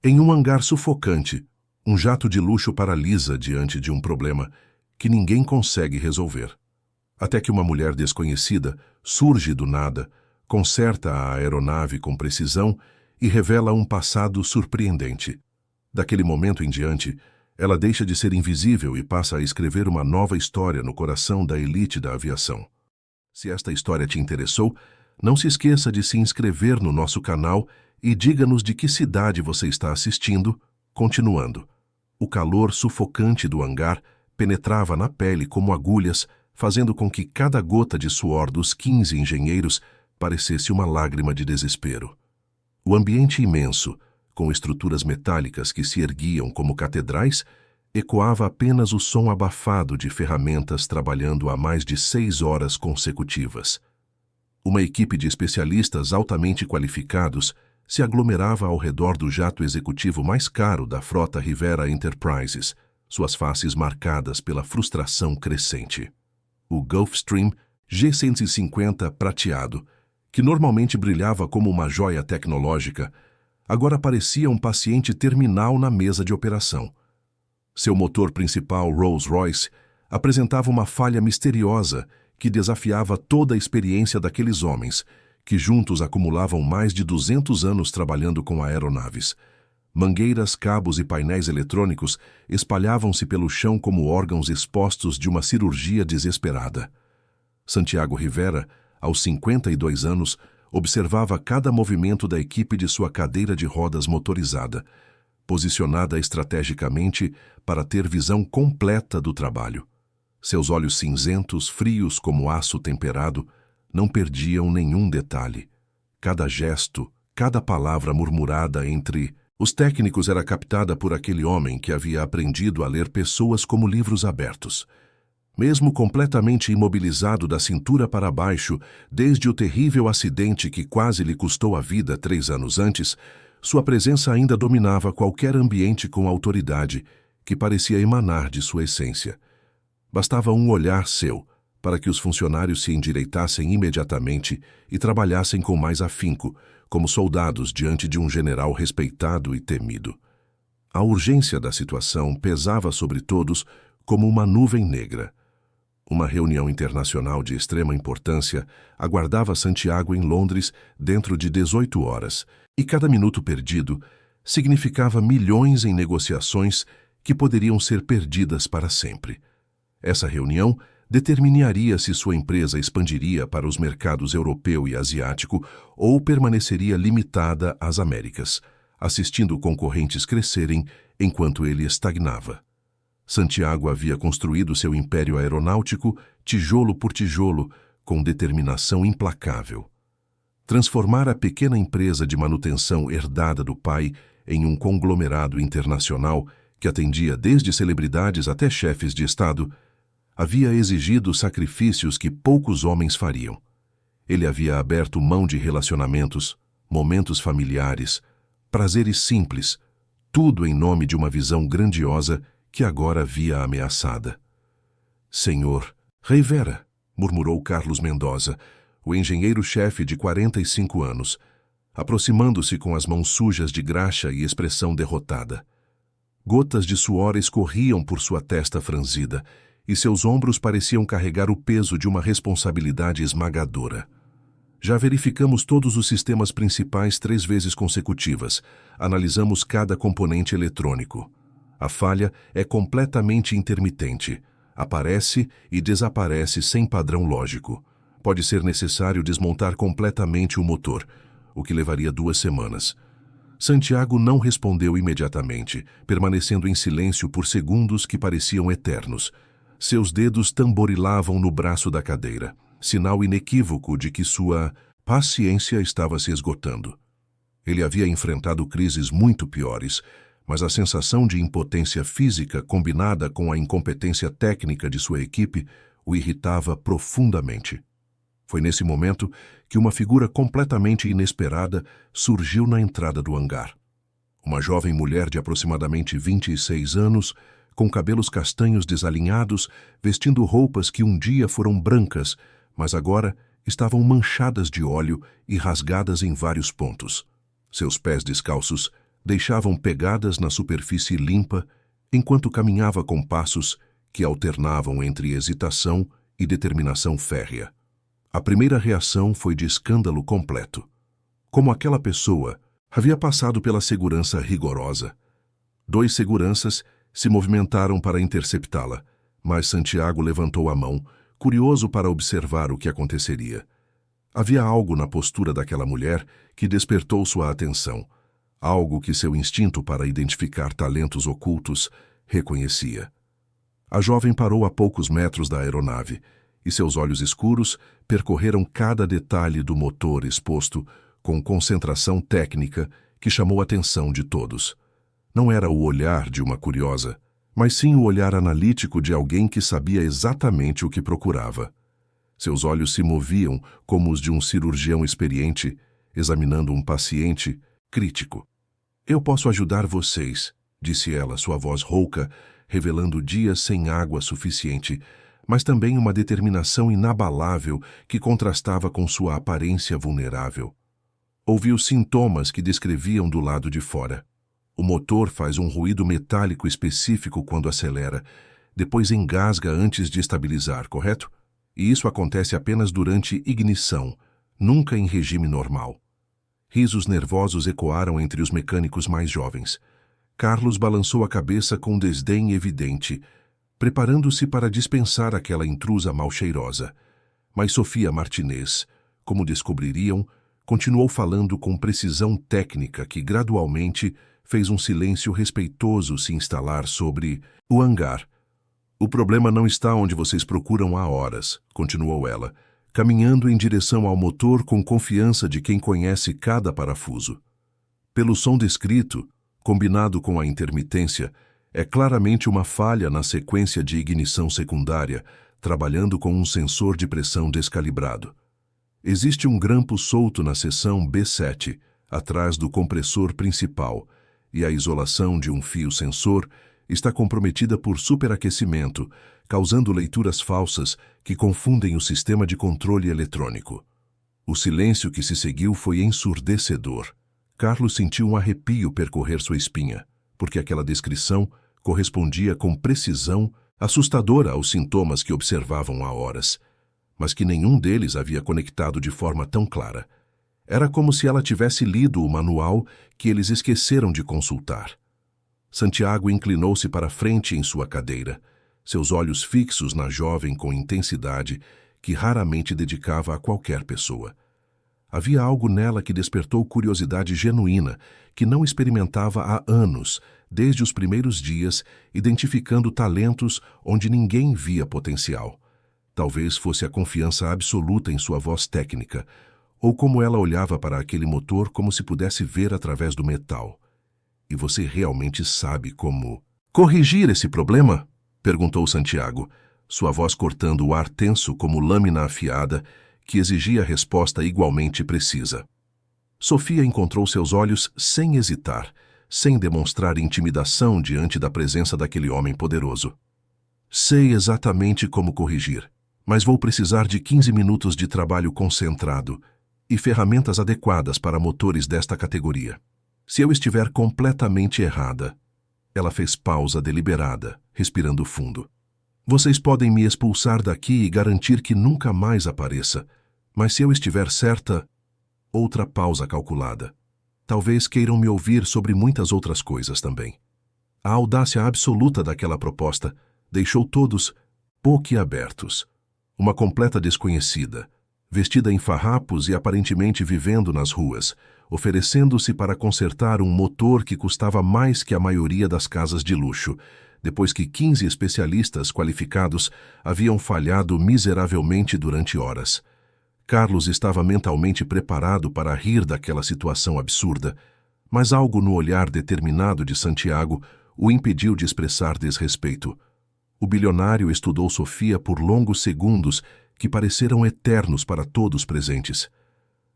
Em um hangar sufocante, um jato de luxo paralisa diante de um problema que ninguém consegue resolver. Até que uma mulher desconhecida surge do nada, conserta a aeronave com precisão e revela um passado surpreendente. Daquele momento em diante, ela deixa de ser invisível e passa a escrever uma nova história no coração da elite da aviação. Se esta história te interessou, não se esqueça de se inscrever no nosso canal e diga-nos de que cidade você está assistindo. Continuando. O calor sufocante do hangar penetrava na pele como agulhas, fazendo com que cada gota de suor dos 15 engenheiros parecesse uma lágrima de desespero. O ambiente imenso, com estruturas metálicas que se erguiam como catedrais, ecoava apenas o som abafado de ferramentas trabalhando há mais de 6 horas consecutivas. Uma equipe de especialistas altamente qualificados se aglomerava ao redor do jato executivo mais caro da frota Rivera Enterprises, suas faces marcadas pela frustração crescente. O Gulfstream G150 prateado, que normalmente brilhava como uma joia tecnológica, agora parecia um paciente terminal na mesa de operação. Seu motor principal, Rolls-Royce, apresentava uma falha misteriosa que desafiava toda a experiência daqueles homens, que juntos acumulavam mais de 200 anos trabalhando com aeronaves. Mangueiras, cabos e painéis eletrônicos espalhavam-se pelo chão como órgãos expostos de uma cirurgia desesperada. Santiago Rivera, aos 52 anos, observava cada movimento da equipe de sua cadeira de rodas motorizada, posicionada estrategicamente para ter visão completa do trabalho. Seus olhos cinzentos, frios como aço temperado, não perdiam nenhum detalhe. Cada gesto, cada palavra murmurada entre os técnicos era captada por aquele homem que havia aprendido a ler pessoas como livros abertos. Mesmo completamente imobilizado da cintura para baixo, desde o terrível acidente que quase lhe custou a vida 3 anos antes, sua presença ainda dominava qualquer ambiente com autoridade que parecia emanar de sua essência. Bastava um olhar seu para que os funcionários se endireitassem imediatamente e trabalhassem com mais afinco, como soldados diante de um general respeitado e temido. A urgência da situação pesava sobre todos como uma nuvem negra. Uma reunião internacional de extrema importância aguardava Santiago em Londres dentro de 18 horas, e cada minuto perdido significava milhões em negociações que poderiam ser perdidas para sempre. Essa reunião determinaria se sua empresa expandiria para os mercados europeu e asiático ou permaneceria limitada às Américas, assistindo concorrentes crescerem enquanto ele estagnava. Santiago havia construído seu império aeronáutico tijolo por tijolo, com determinação implacável. Transformar a pequena empresa de manutenção herdada do pai em um conglomerado internacional que atendia desde celebridades até chefes de Estado havia exigido sacrifícios que poucos homens fariam. Ele havia aberto mão de relacionamentos, momentos familiares, prazeres simples, tudo em nome de uma visão grandiosa que agora via ameaçada. Senhor Rivera, murmurou Carlos Mendoza, o engenheiro-chefe de 45 anos, aproximando-se com as mãos sujas de graxa e expressão derrotada. Gotas de suor escorriam por sua testa franzida, e seus ombros pareciam carregar o peso de uma responsabilidade esmagadora. Já verificamos todos os sistemas principais 3 vezes consecutivas. Analisamos cada componente eletrônico. A falha é completamente intermitente. Aparece e desaparece sem padrão lógico. Pode ser necessário desmontar completamente o motor, o que levaria 2 semanas. Santiago não respondeu imediatamente, permanecendo em silêncio por segundos que pareciam eternos. Seus dedos tamborilavam no braço da cadeira, sinal inequívoco de que sua paciência estava se esgotando. Ele havia enfrentado crises muito piores, mas a sensação de impotência física combinada com a incompetência técnica de sua equipe o irritava profundamente. Foi nesse momento que uma figura completamente inesperada surgiu na entrada do hangar. Uma jovem mulher de aproximadamente 26 anos, com cabelos castanhos desalinhados, vestindo roupas que um dia foram brancas, mas agora estavam manchadas de óleo e rasgadas em vários pontos. Seus pés descalços deixavam pegadas na superfície limpa enquanto caminhava com passos que alternavam entre hesitação e determinação férrea. A primeira reação foi de escândalo completo. Como aquela pessoa havia passado pela segurança rigorosa. 2 seguranças se movimentaram para interceptá-la, mas Santiago levantou a mão, curioso para observar o que aconteceria. Havia algo na postura daquela mulher que despertou sua atenção, algo que seu instinto para identificar talentos ocultos reconhecia. A jovem parou a poucos metros da aeronave, e seus olhos escuros percorreram cada detalhe do motor exposto com concentração técnica que chamou a atenção de todos. Não era o olhar de uma curiosa, mas sim o olhar analítico de alguém que sabia exatamente o que procurava. Seus olhos se moviam como os de um cirurgião experiente, examinando um paciente crítico. "Eu posso ajudar vocês", disse ela, sua voz rouca, revelando dias sem água suficiente, mas também uma determinação inabalável que contrastava com sua aparência vulnerável. Ouviu sintomas que descreviam do lado de fora. O motor faz um ruído metálico específico quando acelera, depois engasga antes de estabilizar, correto? E isso acontece apenas durante ignição, nunca em regime normal. Risos nervosos ecoaram entre os mecânicos mais jovens. Carlos balançou a cabeça com desdém evidente, preparando-se para dispensar aquela intrusa mal-cheirosa. Mas Sofia Martinez, como descobririam, continuou falando com precisão técnica que gradualmente fez um silêncio respeitoso se instalar sobre o hangar. "O problema não está onde vocês procuram há horas", continuou ela, caminhando em direção ao motor com confiança de quem conhece cada parafuso. Pelo som descrito, combinado com a intermitência, é claramente uma falha na sequência de ignição secundária, trabalhando com um sensor de pressão descalibrado. Existe um grampo solto na seção B7, atrás do compressor principal, e a isolação de um fio sensor está comprometida por superaquecimento, causando leituras falsas que confundem o sistema de controle eletrônico. O silêncio que se seguiu foi ensurdecedor. Carlos sentiu um arrepio percorrer sua espinha, porque aquela descrição correspondia com precisão assustadora aos sintomas que observavam há horas, mas que nenhum deles havia conectado de forma tão clara. Era como se ela tivesse lido o manual que eles esqueceram de consultar. Santiago inclinou-se para frente em sua cadeira, seus olhos fixos na jovem com intensidade que raramente dedicava a qualquer pessoa. Havia algo nela que despertou curiosidade genuína, que não experimentava há anos, desde os primeiros dias, identificando talentos onde ninguém via potencial. Talvez fosse a confiança absoluta em sua voz técnica, ou como ela olhava para aquele motor como se pudesse ver através do metal. "E você realmente sabe como corrigir esse problema?", perguntou Santiago, sua voz cortando o ar tenso como lâmina afiada, que exigia resposta igualmente precisa. Sofia encontrou seus olhos sem hesitar, sem demonstrar intimidação diante da presença daquele homem poderoso. "Sei exatamente como corrigir, mas vou precisar de 15 minutos de trabalho concentrado e ferramentas adequadas para motores desta categoria. Se eu estiver completamente errada..." Ela fez pausa deliberada, respirando fundo. "Vocês podem me expulsar daqui e garantir que nunca mais apareça, mas se eu estiver certa..." Outra pausa calculada. "Talvez queiram me ouvir sobre muitas outras coisas também." A audácia absoluta daquela proposta deixou todos boquiabertos. Uma completa desconhecida, vestida em farrapos e aparentemente vivendo nas ruas, oferecendo-se para consertar um motor que custava mais que a maioria das casas de luxo, depois que 15 especialistas qualificados haviam falhado miseravelmente durante horas. Carlos estava mentalmente preparado para rir daquela situação absurda, mas algo no olhar determinado de Santiago o impediu de expressar desrespeito. O bilionário estudou Sofia por longos segundos que pareceram eternos para todos presentes.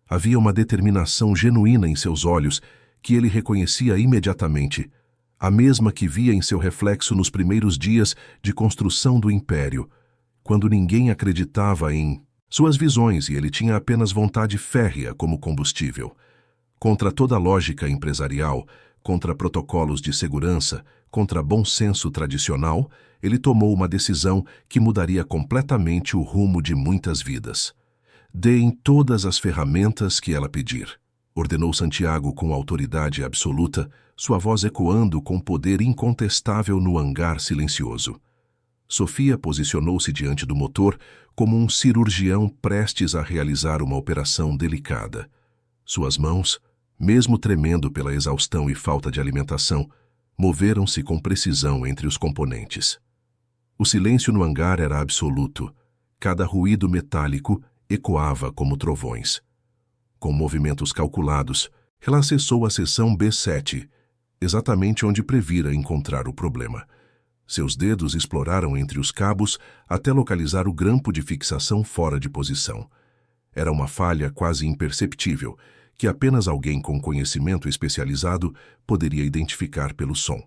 Havia uma determinação genuína em seus olhos que ele reconhecia imediatamente, a mesma que via em seu reflexo nos primeiros dias de construção do império, quando ninguém acreditava em suas visões e ele tinha apenas vontade férrea como combustível. Contra toda lógica empresarial, contra protocolos de segurança, contra bom senso tradicional, ele tomou uma decisão que mudaria completamente o rumo de muitas vidas. Deem todas as ferramentas que ela pedir, ordenou Santiago com autoridade absoluta, sua voz ecoando com poder incontestável no hangar silencioso. Sofia posicionou-se diante do motor como um cirurgião prestes a realizar uma operação delicada. Suas mãos, mesmo tremendo pela exaustão e falta de alimentação, moveram-se com precisão entre os componentes. O silêncio no hangar era absoluto. Cada ruído metálico ecoava como trovões. Com movimentos calculados, ela acessou a seção B7, exatamente onde previra encontrar o problema. Seus dedos exploraram entre os cabos até localizar o grampo de fixação fora de posição. Era uma falha quase imperceptível, que apenas alguém com conhecimento especializado poderia identificar pelo som.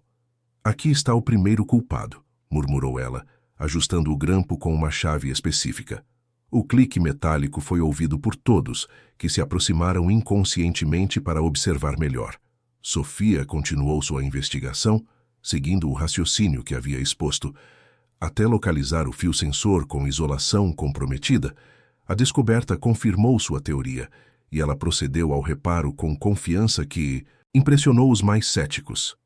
Aqui está o primeiro culpado, murmurou ela, ajustando o grampo com uma chave específica. O clique metálico foi ouvido por todos, que se aproximaram inconscientemente para observar melhor. Sofia continuou sua investigação, seguindo o raciocínio que havia exposto. Até localizar o fio sensor com isolação comprometida, a descoberta confirmou sua teoria, e ela procedeu ao reparo com confiança que impressionou os mais céticos.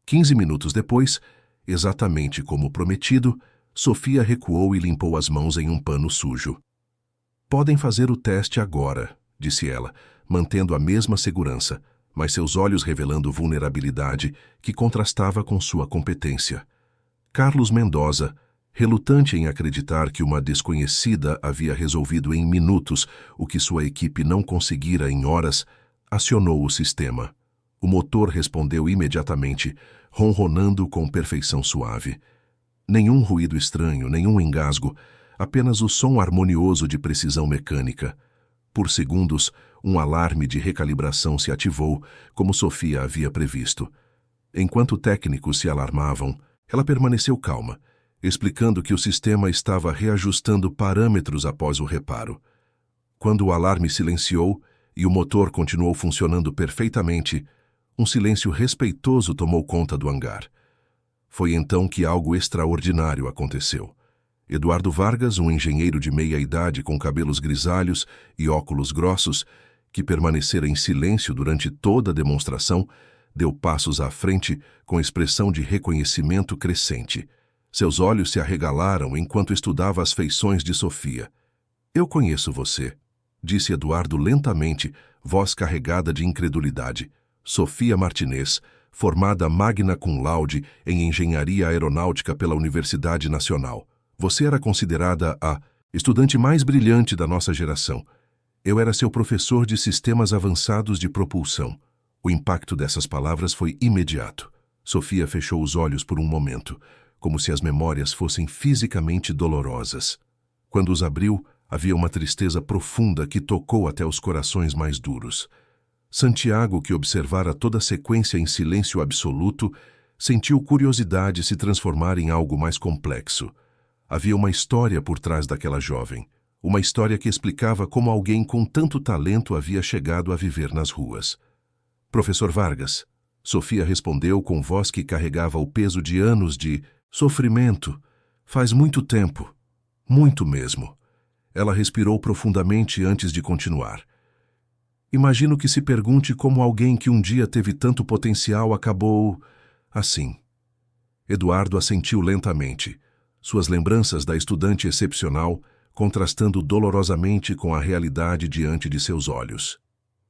15 minutos depois, exatamente como prometido, Sofia recuou e limpou as mãos em um pano sujo. Podem fazer o teste agora, disse ela, mantendo a mesma segurança, mas seus olhos revelando vulnerabilidade que contrastava com sua competência. Carlos Mendoza, relutante em acreditar que uma desconhecida havia resolvido em minutos o que sua equipe não conseguira em horas, acionou o sistema. O motor respondeu imediatamente, ronronando com perfeição suave. Nenhum ruído estranho, nenhum engasgo, apenas o som harmonioso de precisão mecânica. Por segundos, um alarme de recalibração se ativou, como Sofia havia previsto. Enquanto técnicos se alarmavam, ela permaneceu calma, explicando que o sistema estava reajustando parâmetros após o reparo. Quando o alarme silenciou e o motor continuou funcionando perfeitamente, um silêncio respeitoso tomou conta do hangar. Foi então que algo extraordinário aconteceu. Eduardo Vargas, um engenheiro de meia-idade com cabelos grisalhos e óculos grossos, que permanecera em silêncio durante toda a demonstração, deu passos à frente com expressão de reconhecimento crescente. Seus olhos se arregalaram enquanto estudava as feições de Sofia. "Eu conheço você", disse Eduardo lentamente, voz carregada de incredulidade. Sofia Martinez, formada magna cum laude em Engenharia Aeronáutica pela Universidade Nacional. Você era considerada a estudante mais brilhante da nossa geração. Eu era seu professor de sistemas avançados de propulsão. O impacto dessas palavras foi imediato. Sofia fechou os olhos por um momento, como se as memórias fossem fisicamente dolorosas. Quando os abriu, havia uma tristeza profunda que tocou até os corações mais duros. Santiago, que observara toda a sequência em silêncio absoluto, sentiu curiosidade se transformar em algo mais complexo. Havia uma história por trás daquela jovem, uma história que explicava como alguém com tanto talento havia chegado a viver nas ruas. "Professor Vargas", Sofia respondeu com voz que carregava o peso de anos de sofrimento. "Faz muito tempo, muito mesmo." Ela respirou profundamente antes de continuar. "Imagino que se pergunte como alguém que um dia teve tanto potencial acabou assim." Eduardo assentiu lentamente, suas lembranças da estudante excepcional contrastando dolorosamente com a realidade diante de seus olhos.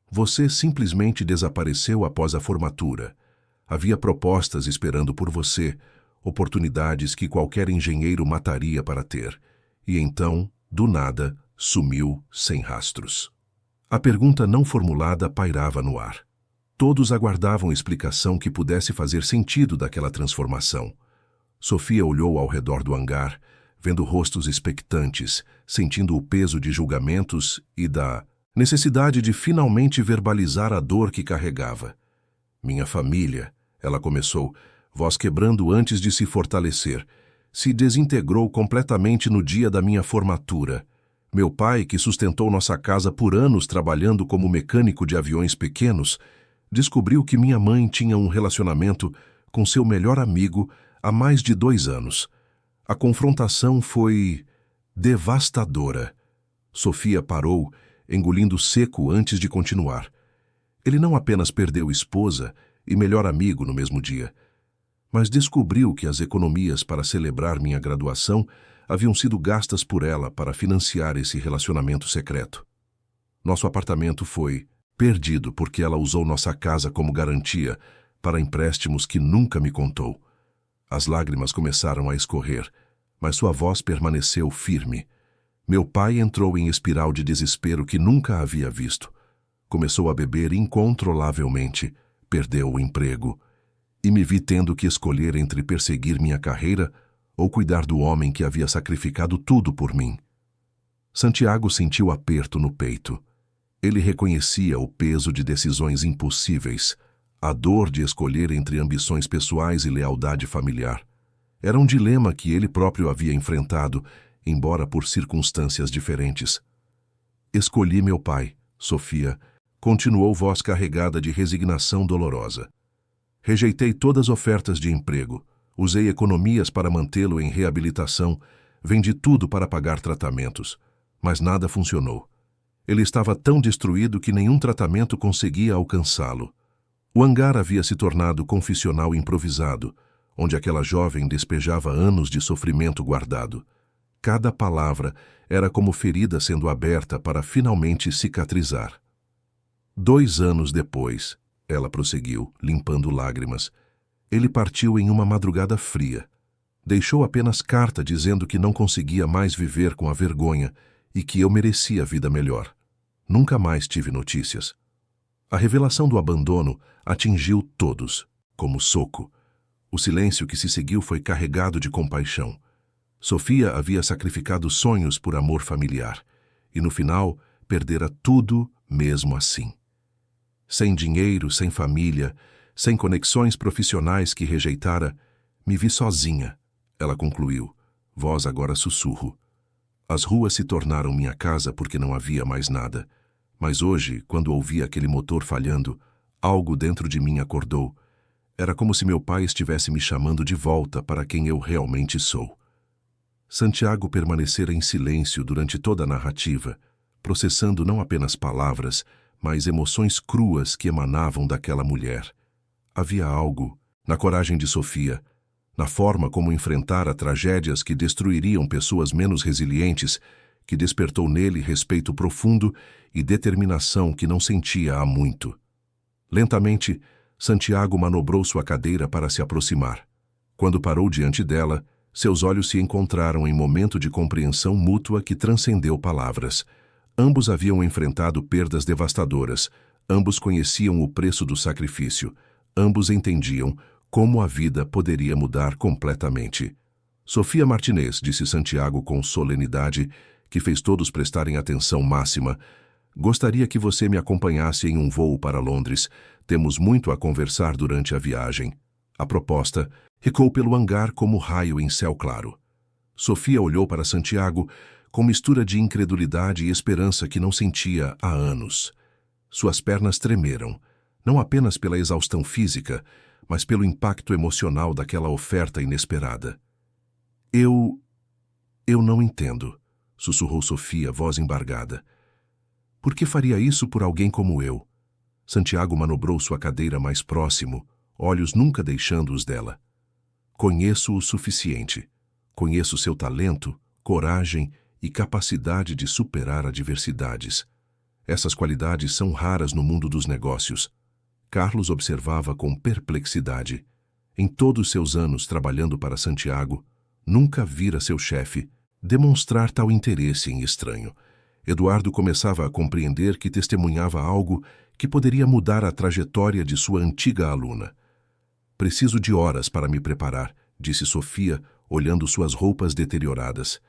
"Você simplesmente desapareceu após a formatura. Havia propostas esperando por você, oportunidades que qualquer engenheiro mataria para ter. E então, do nada, sumiu sem rastros." A pergunta não formulada pairava no ar. Todos aguardavam explicação que pudesse fazer sentido daquela transformação. Sofia olhou ao redor do hangar, vendo rostos expectantes, sentindo o peso de julgamentos e da necessidade de finalmente verbalizar a dor que carregava. "Minha família", ela começou, voz quebrando antes de se fortalecer, "se desintegrou completamente no dia da minha formatura. Meu pai, que sustentou nossa casa por anos trabalhando como mecânico de aviões pequenos, descobriu que minha mãe tinha um relacionamento com seu melhor amigo há mais de 2 anos. A confrontação foi devastadora. Sofia parou, engolindo seco antes de continuar. Ele não apenas perdeu esposa e melhor amigo no mesmo dia, mas descobriu que as economias para celebrar minha graduação haviam sido gastas por ela para financiar esse relacionamento secreto. Nosso apartamento foi perdido porque ela usou nossa casa como garantia para empréstimos que nunca me contou. As lágrimas começaram a escorrer, mas sua voz permaneceu firme. Meu pai entrou em espiral de desespero que nunca havia visto. Começou a beber incontrolavelmente, perdeu o emprego, e me vi tendo que escolher entre perseguir minha carreira ou cuidar do homem que havia sacrificado tudo por mim. Santiago sentiu aperto no peito. Ele reconhecia o peso de decisões impossíveis, a dor de escolher entre ambições pessoais e lealdade familiar. Era um dilema que ele próprio havia enfrentado, embora por circunstâncias diferentes. Escolhi meu pai, Sofia, continuou voz carregada de resignação dolorosa. Rejeitei todas as ofertas de emprego, usei economias para mantê-lo em reabilitação, vendi tudo para pagar tratamentos, mas nada funcionou. Ele estava tão destruído que nenhum tratamento conseguia alcançá-lo. O hangar havia se tornado confessional improvisado, onde aquela jovem despejava anos de sofrimento guardado. Cada palavra era como ferida sendo aberta para finalmente cicatrizar. 2 anos depois, ela prosseguiu, limpando lágrimas, ele partiu em uma madrugada fria. Deixou apenas carta dizendo que não conseguia mais viver com a vergonha e que eu merecia vida melhor. Nunca mais tive notícias. A revelação do abandono atingiu todos, como soco. O silêncio que se seguiu foi carregado de compaixão. Sofia havia sacrificado sonhos por amor familiar, e no final perdera tudo mesmo assim. Sem dinheiro, sem família, sem conexões profissionais que rejeitara, me vi sozinha, ela concluiu, voz agora sussurro. As ruas se tornaram minha casa porque não havia mais nada. Mas hoje, quando ouvi aquele motor falhando, algo dentro de mim acordou. Era como se meu pai estivesse me chamando de volta para quem eu realmente sou. Santiago permanecera em silêncio durante toda a narrativa, processando não apenas palavras, mas emoções cruas que emanavam daquela mulher. Havia algo na coragem de Sofia, na forma como enfrentara tragédias que destruiriam pessoas menos resilientes, que despertou nele respeito profundo e determinação que não sentia há muito. Lentamente, Santiago manobrou sua cadeira para se aproximar. Quando parou diante dela, seus olhos se encontraram em momento de compreensão mútua que transcendeu palavras. Ambos haviam enfrentado perdas devastadoras, ambos conheciam o preço do sacrifício, ambos entendiam como a vida poderia mudar completamente. Sofia Martinez, disse Santiago com solenidade, que fez todos prestarem atenção máxima, gostaria que você me acompanhasse em um voo para Londres. Temos muito a conversar durante a viagem. A proposta ecoou pelo hangar como raio em céu claro. Sofia olhou para Santiago com mistura de incredulidade e esperança que não sentia há anos. Suas pernas tremeram, não apenas pela exaustão física, mas pelo impacto emocional daquela oferta inesperada. Eu não entendo, sussurrou Sofia, voz embargada. Por que faria isso por alguém como eu? Santiago manobrou sua cadeira mais próximo, olhos nunca deixando os dela. Conheço o suficiente. Conheço seu talento, coragem e capacidade de superar adversidades. Essas qualidades são raras no mundo dos negócios. Carlos observava com perplexidade. Em todos seus anos trabalhando para Santiago, nunca vira seu chefe demonstrar tal interesse em estranho. Eduardo começava a compreender que testemunhava algo que poderia mudar a trajetória de sua antiga aluna. Preciso de horas para me preparar, disse Sofia, olhando suas roupas deterioradas.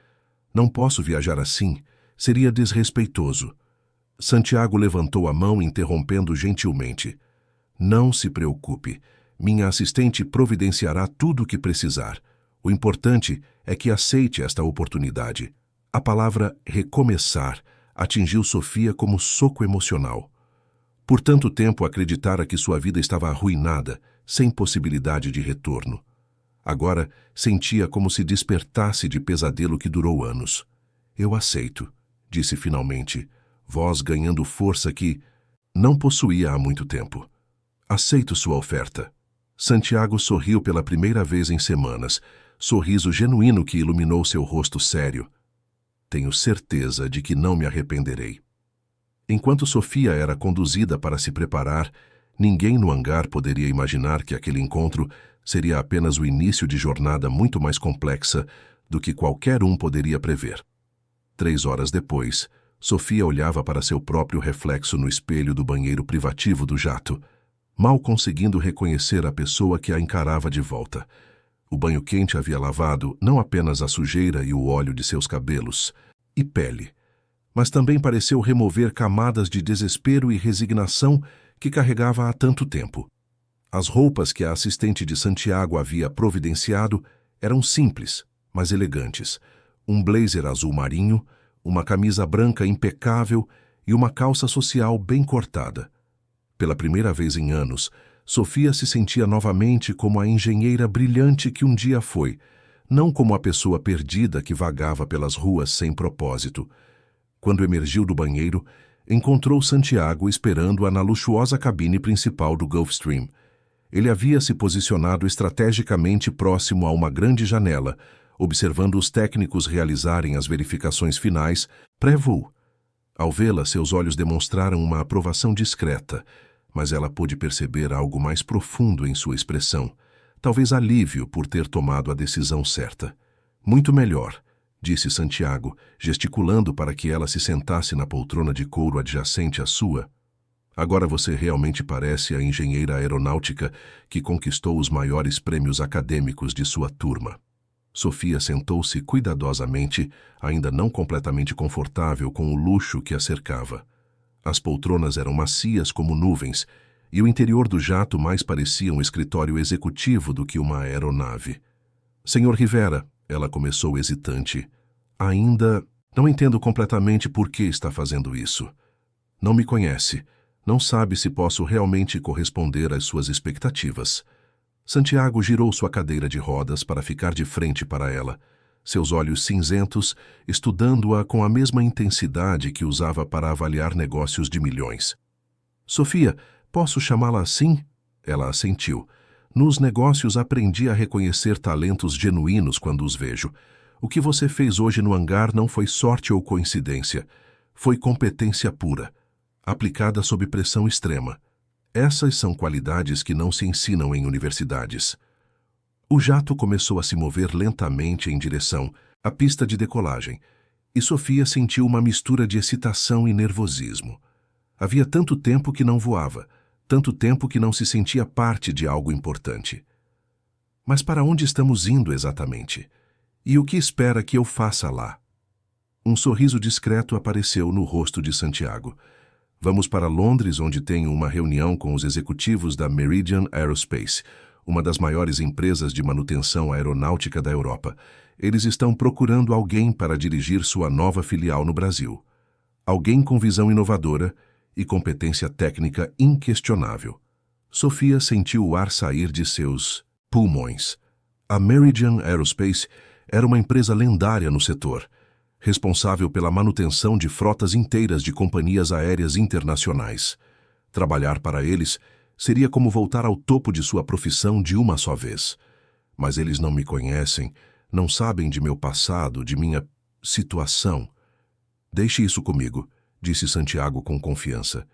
Não posso viajar assim, seria desrespeitoso. Santiago levantou a mão, interrompendo gentilmente. Não se preocupe, minha assistente providenciará tudo o que precisar. O importante é que aceite esta oportunidade. A palavra recomeçar atingiu Sofia como soco emocional. Por tanto tempo acreditara que sua vida estava arruinada, sem possibilidade de retorno. Agora sentia como se despertasse de pesadelo que durou anos. Eu aceito, disse finalmente, voz ganhando força que não possuía há muito tempo. Aceito sua oferta. Santiago sorriu pela primeira vez em semanas, sorriso genuíno que iluminou seu rosto sério. Tenho certeza de que não me arrependerei. Enquanto Sofia era conduzida para se preparar, ninguém no hangar poderia imaginar que aquele encontro seria apenas o início de jornada muito mais complexa do que qualquer um poderia prever. 3 horas depois, Sofia olhava para seu próprio reflexo no espelho do banheiro privativo do jato, mal conseguindo reconhecer a pessoa que a encarava de volta. O banho quente havia lavado não apenas a sujeira e o óleo de seus cabelos e pele, mas também pareceu remover camadas de desespero e resignação que carregava há tanto tempo. As roupas que a assistente de Santiago havia providenciado eram simples, mas elegantes. Um blazer azul marinho, uma camisa branca impecável e uma calça social bem cortada. Pela primeira vez em anos, Sofia se sentia novamente como a engenheira brilhante que um dia foi, não como a pessoa perdida que vagava pelas ruas sem propósito. Quando emergiu do banheiro, encontrou Santiago esperando-a na luxuosa cabine principal do Gulfstream. Ele havia se posicionado estrategicamente próximo a uma grande janela, observando os técnicos realizarem as verificações finais pré-voo. Ao vê-la, seus olhos demonstraram uma aprovação discreta, mas ela pôde perceber algo mais profundo em sua expressão, talvez alívio por ter tomado a decisão certa. Muito melhor, disse Santiago, gesticulando para que ela se sentasse na poltrona de couro adjacente à sua. Agora você realmente parece a engenheira aeronáutica que conquistou os maiores prêmios acadêmicos de sua turma. Sofia sentou-se cuidadosamente, ainda não completamente confortável com o luxo que a cercava. As poltronas eram macias como nuvens, e o interior do jato mais parecia um escritório executivo do que uma aeronave. Senhor Rivera, ela começou hesitante. Ainda não entendo completamente por que está fazendo isso. Não me conhece. Não sabe se posso realmente corresponder às suas expectativas. Santiago girou sua cadeira de rodas para ficar de frente para ela, seus olhos cinzentos estudando-a com a mesma intensidade que usava para avaliar negócios de milhões. Sofia, posso chamá-la assim? Ela assentiu. Nos negócios aprendi a reconhecer talentos genuínos quando os vejo. O que você fez hoje no hangar não foi sorte ou coincidência. Foi competência pura, aplicada sob pressão extrema. Essas são qualidades que não se ensinam em universidades. O jato começou a se mover lentamente em direção à pista de decolagem, e Sofia sentiu uma mistura de excitação e nervosismo. Havia tanto tempo que não voava, tanto tempo que não se sentia parte de algo importante. Mas para onde estamos indo exatamente? E o que espera que eu faça lá? Um sorriso discreto apareceu no rosto de Santiago. Vamos para Londres, onde tenho uma reunião com os executivos da Meridian Aerospace, uma das maiores empresas de manutenção aeronáutica da Europa. Eles estão procurando alguém para dirigir sua nova filial no Brasil. Alguém com visão inovadora e competência técnica inquestionável. Sofia sentiu o ar sair de seus pulmões. A Meridian Aerospace era uma empresa lendária no setor, responsável pela manutenção de frotas inteiras de companhias aéreas internacionais. Trabalhar para eles seria como voltar ao topo de sua profissão de uma só vez. Mas eles não me conhecem, não sabem de meu passado, de minha situação. Deixe isso comigo, disse Santiago com confiança.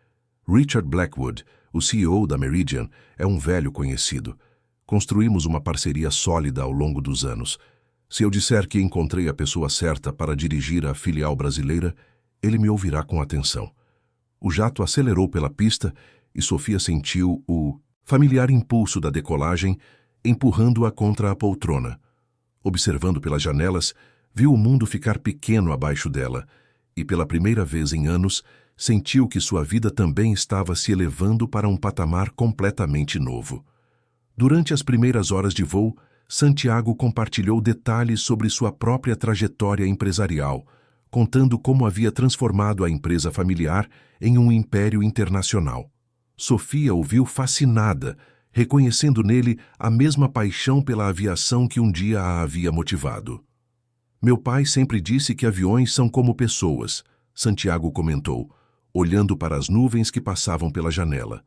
Richard Blackwood, o CEO da Meridian, é um velho conhecido. Construímos uma parceria sólida ao longo dos anos. Se eu disser que encontrei a pessoa certa para dirigir a filial brasileira, ele me ouvirá com atenção. O jato acelerou pela pista e Sofia sentiu o familiar impulso da decolagem, empurrando-a contra a poltrona. Observando pelas janelas, viu o mundo ficar pequeno abaixo dela e, pela primeira vez em anos, sentiu que sua vida também estava se elevando para um patamar completamente novo. Durante as primeiras horas de voo, Santiago compartilhou detalhes sobre sua própria trajetória empresarial, contando como havia transformado a empresa familiar em um império internacional. Sofia ouviu fascinada, reconhecendo nele a mesma paixão pela aviação que um dia a havia motivado. Meu pai sempre disse que aviões são como pessoas, Santiago comentou, olhando para as nuvens que passavam pela janela.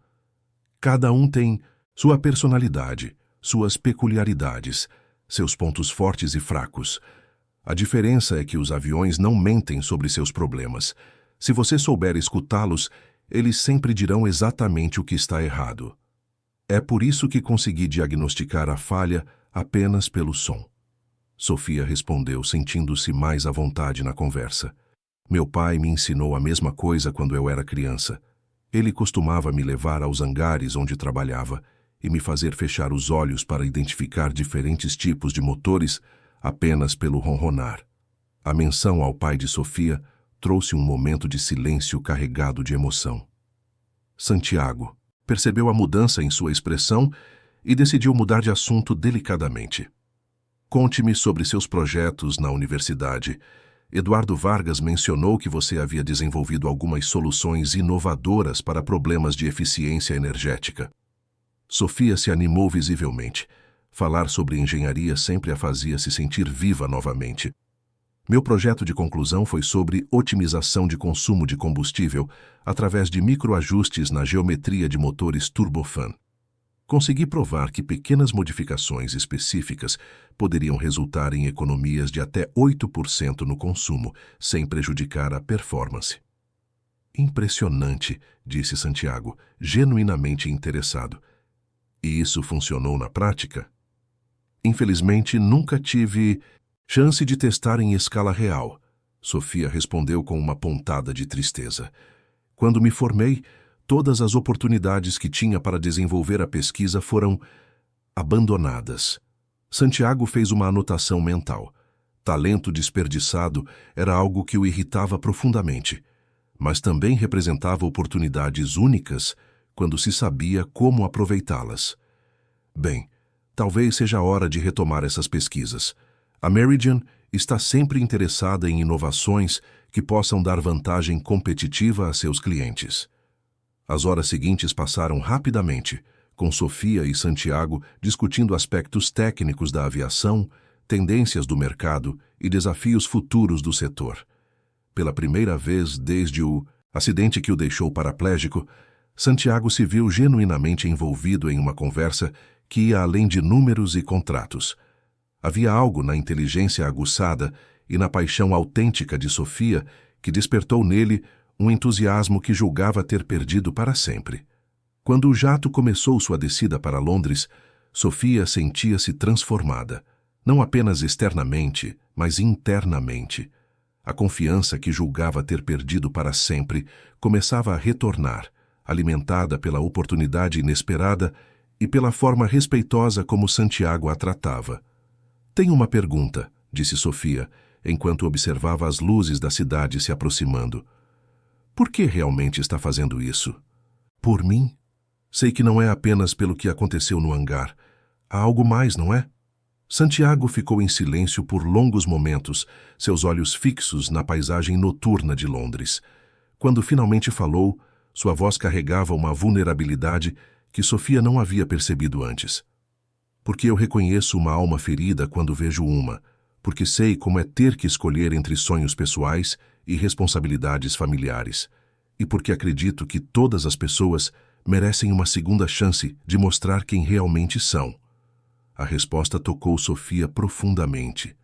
Cada um tem sua personalidade, suas peculiaridades, seus pontos fortes e fracos. A diferença é que os aviões não mentem sobre seus problemas. Se você souber escutá-los, eles sempre dirão exatamente o que está errado. É por isso que consegui diagnosticar a falha apenas pelo som. Sofia respondeu, sentindo-se mais à vontade na conversa. Meu pai me ensinou a mesma coisa quando eu era criança. Ele costumava me levar aos hangares onde trabalhava e me fazer fechar os olhos para identificar diferentes tipos de motores apenas pelo ronronar. A menção ao pai de Sofia trouxe um momento de silêncio carregado de emoção. Santiago percebeu a mudança em sua expressão e decidiu mudar de assunto delicadamente. Conte-me sobre seus projetos na universidade. Eduardo Vargas mencionou que você havia desenvolvido algumas soluções inovadoras para problemas de eficiência energética. Sofia se animou visivelmente. Falar sobre engenharia sempre a fazia se sentir viva novamente. Meu projeto de conclusão foi sobre otimização de consumo de combustível através de microajustes na geometria de motores turbofan. Consegui provar que pequenas modificações específicas poderiam resultar em economias de até 8% no consumo, sem prejudicar a performance. Impressionante, disse Santiago, genuinamente interessado. E isso funcionou na prática? Infelizmente, nunca tive chance de testar em escala real, Sofia respondeu com uma pontada de tristeza. Quando me formei, todas as oportunidades que tinha para desenvolver a pesquisa foram abandonadas. Santiago fez uma anotação mental. Talento desperdiçado era algo que o irritava profundamente, mas também representava oportunidades únicas quando se sabia como aproveitá-las. Bem, talvez seja a hora de retomar essas pesquisas. A Meridian está sempre interessada em inovações que possam dar vantagem competitiva a seus clientes. As horas seguintes passaram rapidamente, com Sofia e Santiago discutindo aspectos técnicos da aviação, tendências do mercado e desafios futuros do setor. Pela primeira vez desde o acidente que o deixou paraplégico, Santiago se viu genuinamente envolvido em uma conversa que ia além de números e contratos. Havia algo na inteligência aguçada e na paixão autêntica de Sofia que despertou nele um entusiasmo que julgava ter perdido para sempre. Quando o jato começou sua descida para Londres, Sofia sentia-se transformada, não apenas externamente, mas internamente. A confiança que julgava ter perdido para sempre começava a retornar, alimentada pela oportunidade inesperada e pela forma respeitosa como Santiago a tratava. Tenho uma pergunta, disse Sofia, enquanto observava as luzes da cidade se aproximando. Por que realmente está fazendo isso? Por mim? Sei que não é apenas pelo que aconteceu no hangar. Há algo mais, não é? Santiago ficou em silêncio por longos momentos, seus olhos fixos na paisagem noturna de Londres. Quando finalmente falou, sua voz carregava uma vulnerabilidade que Sofia não havia percebido antes. Porque eu reconheço uma alma ferida quando vejo uma, porque sei como é ter que escolher entre sonhos pessoais e responsabilidades familiares, e porque acredito que todas as pessoas merecem uma segunda chance de mostrar quem realmente são. A resposta tocou Sofia profundamente.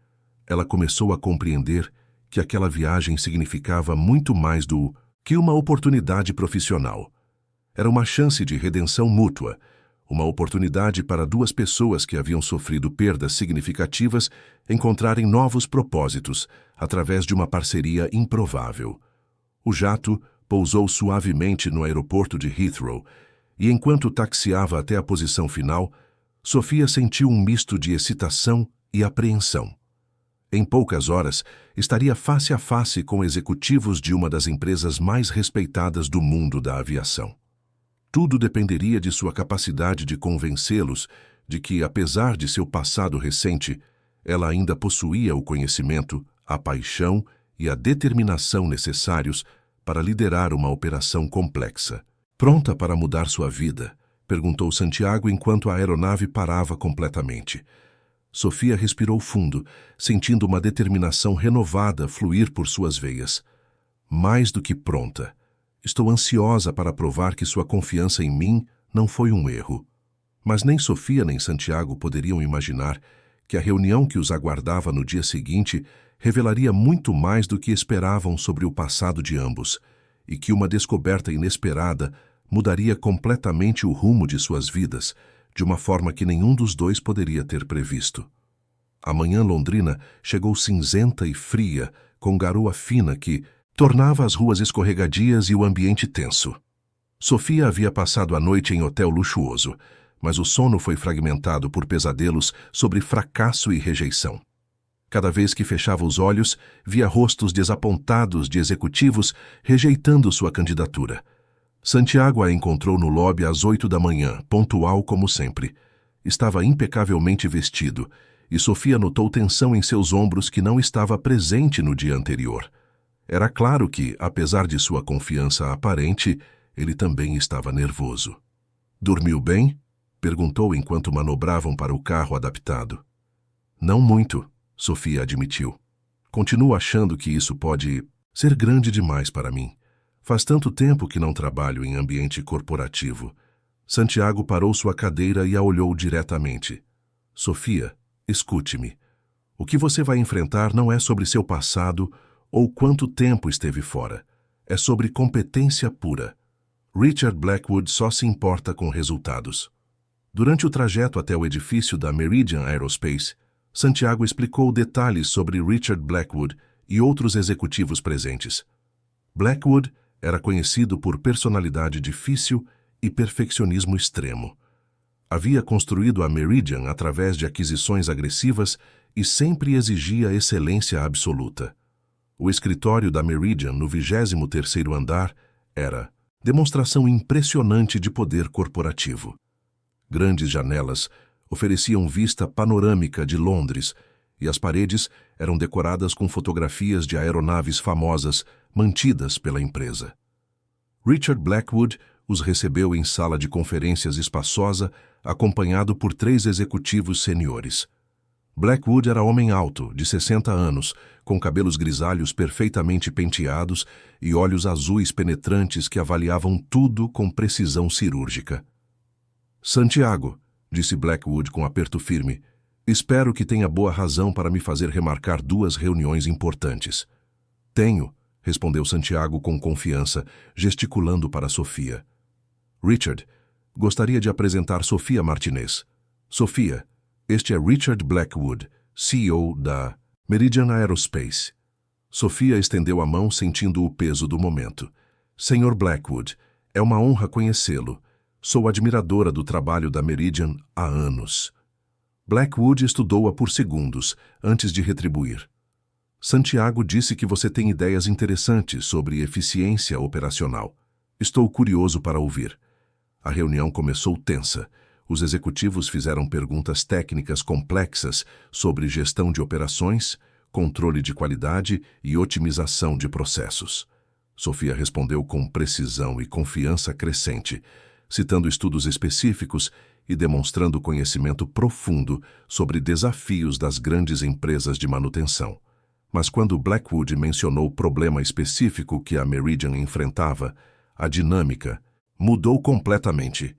Ela começou a compreender que aquela viagem significava muito mais do que uma oportunidade profissional. Era uma chance de redenção mútua, uma oportunidade para duas pessoas que haviam sofrido perdas significativas encontrarem novos propósitos através de uma parceria improvável. O jato pousou suavemente no aeroporto de Heathrow e, enquanto taxiava até a posição final, Sofia sentiu um misto de excitação e apreensão. Em poucas horas, estaria face a face com executivos de uma das empresas mais respeitadas do mundo da aviação. Tudo dependeria de sua capacidade de convencê-los de que, apesar de seu passado recente, ela ainda possuía o conhecimento, a paixão e a determinação necessários para liderar uma operação complexa. Pronta para mudar sua vida? Perguntou Santiago enquanto a aeronave parava completamente. Sofia respirou fundo, sentindo uma determinação renovada fluir por suas veias. Mais do que pronta. Estou ansiosa para provar que sua confiança em mim não foi um erro. Mas nem Sofia nem Santiago poderiam imaginar que a reunião que os aguardava no dia seguinte revelaria muito mais do que esperavam sobre o passado de ambos, e que uma descoberta inesperada mudaria completamente o rumo de suas vidas, de uma forma que nenhum dos dois poderia ter previsto. A manhã londrina chegou cinzenta e fria, com garoa fina que tornava as ruas escorregadias e o ambiente tenso. Sofia havia passado a noite em hotel luxuoso, mas o sono foi fragmentado por pesadelos sobre fracasso e rejeição. Cada vez que fechava os olhos, via rostos desapontados de executivos rejeitando sua candidatura. Santiago a encontrou no lobby às 8 da manhã, pontual como sempre. Estava impecavelmente vestido, e Sofia notou tensão em seus ombros que não estava presente no dia anterior. Era claro que, apesar de sua confiança aparente, ele também estava nervoso. "Dormiu bem?" perguntou enquanto manobravam para o carro adaptado. "Não muito", Sofia admitiu. "Continuo achando que isso pode ser grande demais para mim. Faz tanto tempo que não trabalho em ambiente corporativo." Santiago parou sua cadeira e a olhou diretamente. "Sofia, escute-me. O que você vai enfrentar não é sobre seu passado ou quanto tempo esteve fora. É sobre competência pura. Richard Blackwood só se importa com resultados." Durante o trajeto até o edifício da Meridian Aerospace, Santiago explicou detalhes sobre Richard Blackwood e outros executivos presentes. Blackwood era conhecido por personalidade difícil e perfeccionismo extremo. Havia construído a Meridian através de aquisições agressivas e sempre exigia excelência absoluta. O escritório da Meridian no 23º andar era demonstração impressionante de poder corporativo. Grandes janelas ofereciam vista panorâmica de Londres e as paredes eram decoradas com fotografias de aeronaves famosas mantidas pela empresa. Richard Blackwood os recebeu em sala de conferências espaçosa, acompanhado por 3 executivos seniores. Blackwood era homem alto, de 60 anos, com cabelos grisalhos perfeitamente penteados e olhos azuis penetrantes que avaliavam tudo com precisão cirúrgica. "Santiago", disse Blackwood com aperto firme, "espero que tenha boa razão para me fazer remarcar 2 reuniões importantes." "Tenho", respondeu Santiago com confiança, gesticulando para Sofia. "Richard, gostaria de apresentar Sofia Martinez. Sofia, este é Richard Blackwood, CEO da Meridian Aerospace." Sofia estendeu a mão sentindo o peso do momento. "Senhor Blackwood, é uma honra conhecê-lo. Sou admiradora do trabalho da Meridian há anos." Blackwood estudou-a por segundos, antes de retribuir. "Santiago disse que você tem ideias interessantes sobre eficiência operacional. Estou curioso para ouvir." A reunião começou tensa. Os executivos fizeram perguntas técnicas complexas sobre gestão de operações, controle de qualidade e otimização de processos. Sofia respondeu com precisão e confiança crescente, citando estudos específicos e demonstrando conhecimento profundo sobre desafios das grandes empresas de manutenção. Mas quando Blackwood mencionou o problema específico que a Meridian enfrentava, a dinâmica mudou completamente.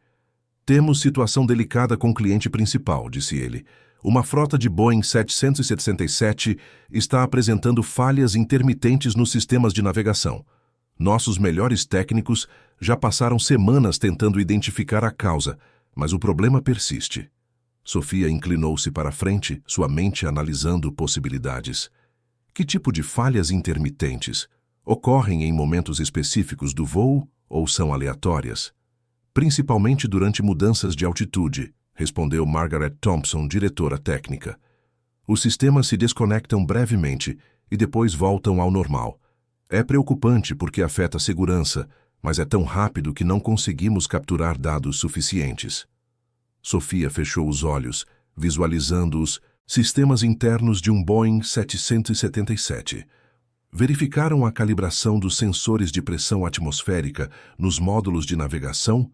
"Temos situação delicada com o cliente principal", disse ele. "Uma frota de Boeing 767 está apresentando falhas intermitentes nos sistemas de navegação. Nossos melhores técnicos já passaram semanas tentando identificar a causa, mas o problema persiste." Sofia inclinou-se para a frente, sua mente analisando possibilidades. Que tipo de falhas intermitentes? Ocorrem em momentos específicos do voo ou são aleatórias? "Principalmente durante mudanças de altitude", respondeu Margaret Thompson, diretora técnica. "Os sistemas se desconectam brevemente e depois voltam ao normal. É preocupante porque afeta a segurança, mas é tão rápido que não conseguimos capturar dados suficientes." Sofia fechou os olhos, visualizando os sistemas internos de um Boeing 777. Verificaram a calibração dos sensores de pressão atmosférica nos módulos de navegação?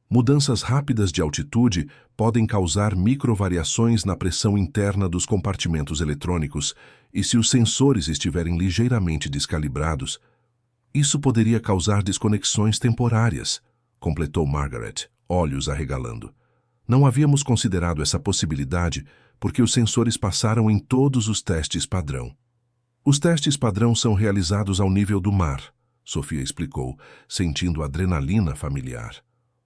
Mudanças rápidas de altitude podem causar microvariações na pressão interna dos compartimentos eletrônicos e, se os sensores estiverem ligeiramente descalibrados, isso poderia causar desconexões temporárias, completou Margaret, olhos arregalando. Não havíamos considerado essa possibilidade porque os sensores passaram em todos os testes padrão. Os testes padrão são realizados ao nível do mar, Sofia explicou, sentindo adrenalina familiar.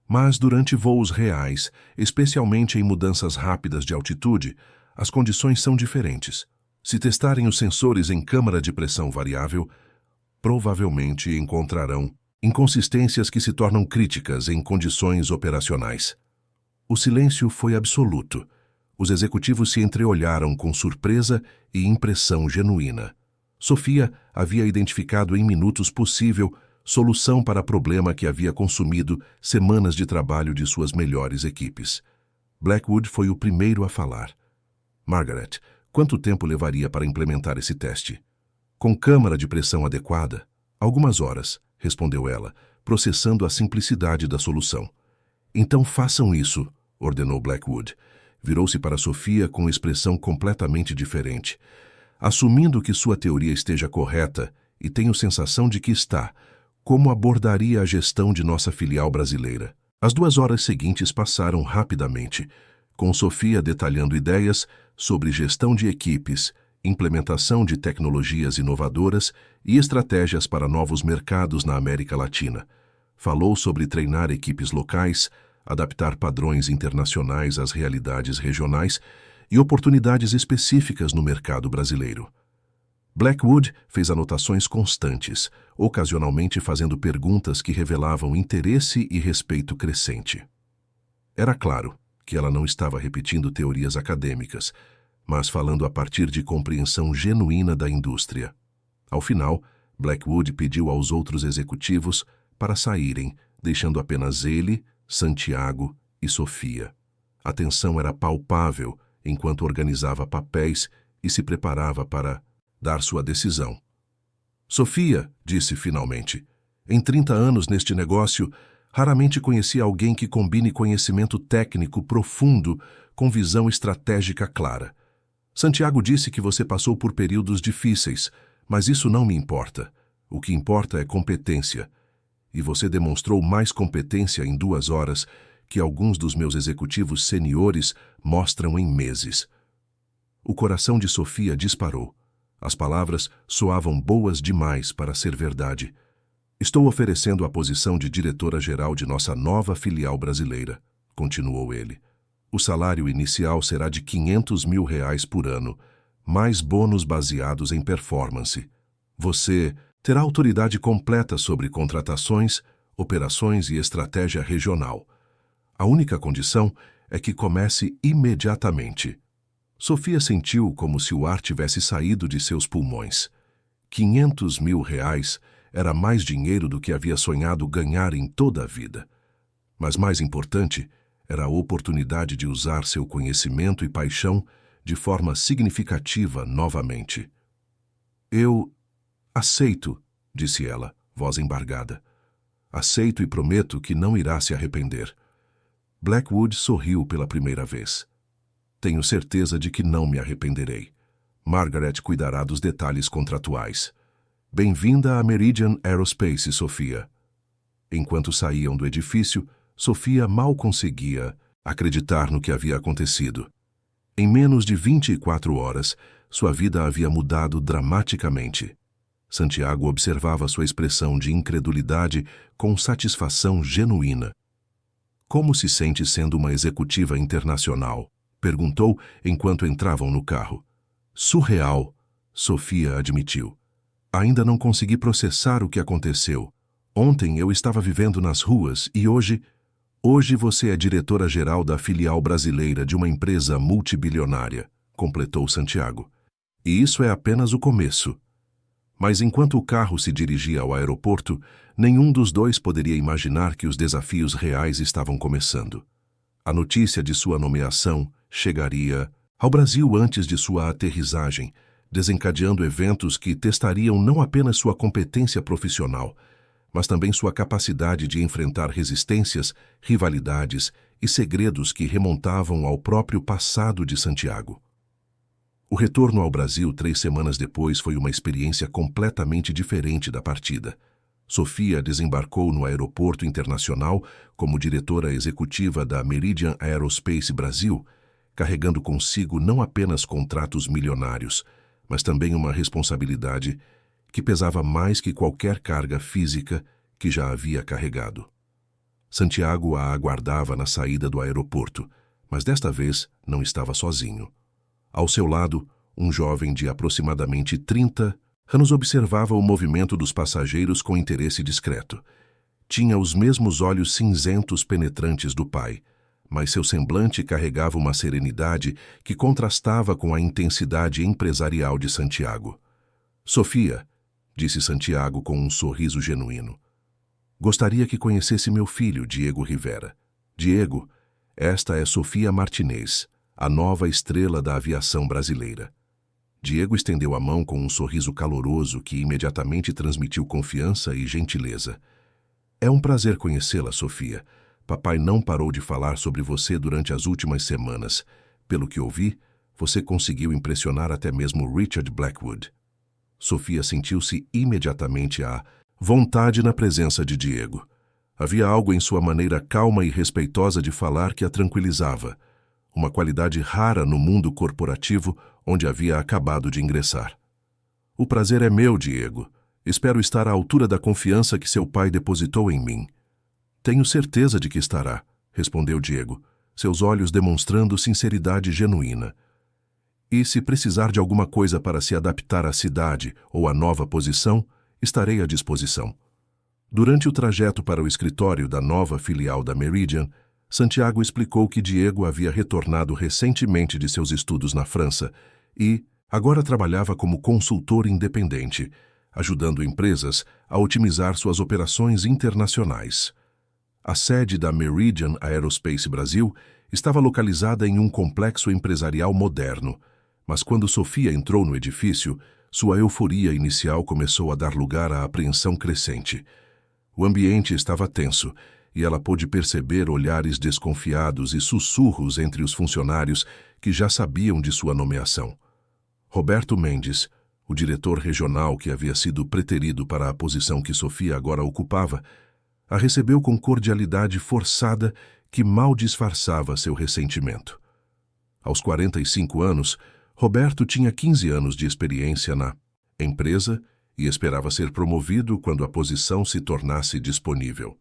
Mas durante voos reais, especialmente em mudanças rápidas de altitude, as condições são diferentes. Se testarem os sensores em câmara de pressão variável, provavelmente encontrarão inconsistências que se tornam críticas em condições operacionais. O silêncio foi absoluto. Os executivos se entreolharam com surpresa e impressão genuína. Sofia havia identificado em minutos possível solução para problema que havia consumido semanas de trabalho de suas melhores equipes. Blackwood foi o primeiro a falar. Margaret, quanto tempo levaria para implementar esse teste? Com câmara de pressão adequada? Algumas horas, respondeu ela, processando a simplicidade da solução. Então façam isso, ordenou Blackwood. Virou-se para Sofia com expressão completamente diferente. Assumindo que sua teoria esteja correta, e tenho sensação de que está, como abordaria a gestão de nossa filial brasileira? As 2 horas seguintes passaram rapidamente, com Sofia detalhando ideias sobre gestão de equipes, implementação de tecnologias inovadoras e estratégias para novos mercados na América Latina. Falou sobre treinar equipes locais, adaptar padrões internacionais às realidades regionais e oportunidades específicas no mercado brasileiro. Blackwood fez anotações constantes, ocasionalmente fazendo perguntas que revelavam interesse e respeito crescente. Era claro que ela não estava repetindo teorias acadêmicas, mas falando a partir de compreensão genuína da indústria. Ao final, Blackwood pediu aos outros executivos para saírem, deixando apenas ele, Santiago e Sofia. A tensão era palpável enquanto organizava papéis e se preparava para dar sua decisão. Sofia, disse finalmente, em 30 anos neste negócio, raramente conheci alguém que combine conhecimento técnico profundo com visão estratégica clara. Santiago disse que você passou por períodos difíceis, mas isso não me importa. O que importa é competência. E você demonstrou mais competência em 2 horas que alguns dos meus executivos seniores mostram em meses. O coração de Sofia disparou. As palavras soavam boas demais para ser verdade. Estou oferecendo a posição de diretora-geral de nossa nova filial brasileira, continuou ele. O salário inicial será de R$500 mil por ano, mais bônus baseados em performance. Você terá autoridade completa sobre contratações, operações e estratégia regional. A única condição é que comece imediatamente. Sofia sentiu como se o ar tivesse saído de seus pulmões. R$500 mil era mais dinheiro do que havia sonhado ganhar em toda a vida. Mas mais importante era a oportunidade de usar seu conhecimento e paixão de forma significativa novamente. Eu aceito, disse ela, voz embargada. Aceito e prometo que não irá se arrepender. Blackwood sorriu pela primeira vez. Tenho certeza de que não me arrependerei. Margaret cuidará dos detalhes contratuais. Bem-vinda a Meridian Aerospace, Sofia. Enquanto saíam do edifício, Sofia mal conseguia acreditar no que havia acontecido. Em menos de 24 horas, sua vida havia mudado dramaticamente. Santiago observava sua expressão de incredulidade com satisfação genuína. Como se sente sendo uma executiva internacional? Perguntou enquanto entravam no carro. Surreal, Sofia admitiu. Ainda não consegui processar o que aconteceu. Ontem eu estava vivendo nas ruas e hoje você é diretora-geral da filial brasileira de uma empresa multibilionária, completou Santiago. E isso é apenas o começo. Mas enquanto o carro se dirigia ao aeroporto, nenhum dos dois poderia imaginar que os desafios reais estavam começando. A notícia de sua nomeação chegaria ao Brasil antes de sua aterrissagem, desencadeando eventos que testariam não apenas sua competência profissional, mas também sua capacidade de enfrentar resistências, rivalidades e segredos que remontavam ao próprio passado de Santiago. O retorno ao Brasil 3 semanas depois foi uma experiência completamente diferente da partida. Sofia desembarcou no aeroporto internacional como diretora executiva da Meridian Aerospace Brasil, carregando consigo não apenas contratos milionários, mas também uma responsabilidade que pesava mais que qualquer carga física que já havia carregado. Santiago a aguardava na saída do aeroporto, mas desta vez não estava sozinho. Ao seu lado, um jovem de aproximadamente 30 anos observava o movimento dos passageiros com interesse discreto. Tinha os mesmos olhos cinzentos penetrantes do pai, mas seu semblante carregava uma serenidade que contrastava com a intensidade empresarial de Santiago. "Sofia", disse Santiago com um sorriso genuíno, "gostaria que conhecesse meu filho, Diego Rivera. Diego, esta é Sofia Martinez, a nova estrela da aviação brasileira." Diego estendeu a mão com um sorriso caloroso que imediatamente transmitiu confiança e gentileza. "É um prazer conhecê-la, Sofia. Papai não parou de falar sobre você durante as últimas semanas. Pelo que ouvi, você conseguiu impressionar até mesmo Richard Blackwood." Sofia sentiu-se imediatamente à vontade na presença de Diego. Havia algo em sua maneira calma e respeitosa de falar que a tranquilizava, uma qualidade rara no mundo corporativo onde havia acabado de ingressar. "O prazer é meu, Diego. Espero estar à altura da confiança que seu pai depositou em mim." "Tenho certeza de que estará", respondeu Diego, seus olhos demonstrando sinceridade genuína. "E se precisar de alguma coisa para se adaptar à cidade ou à nova posição, estarei à disposição." Durante o trajeto para o escritório da nova filial da Meridian, Santiago explicou que Diego havia retornado recentemente de seus estudos na França e agora trabalhava como consultor independente, ajudando empresas a otimizar suas operações internacionais. A sede da Meridian Aerospace Brasil estava localizada em um complexo empresarial moderno, mas quando Sofia entrou no edifício, sua euforia inicial começou a dar lugar à apreensão crescente. O ambiente estava tenso, e ela pôde perceber olhares desconfiados e sussurros entre os funcionários que já sabiam de sua nomeação. Roberto Mendes, o diretor regional que havia sido preterido para a posição que Sofia agora ocupava, a recebeu com cordialidade forçada que mal disfarçava seu ressentimento. Aos 45 anos, Roberto tinha 15 anos de experiência na empresa e esperava ser promovido quando a posição se tornasse disponível.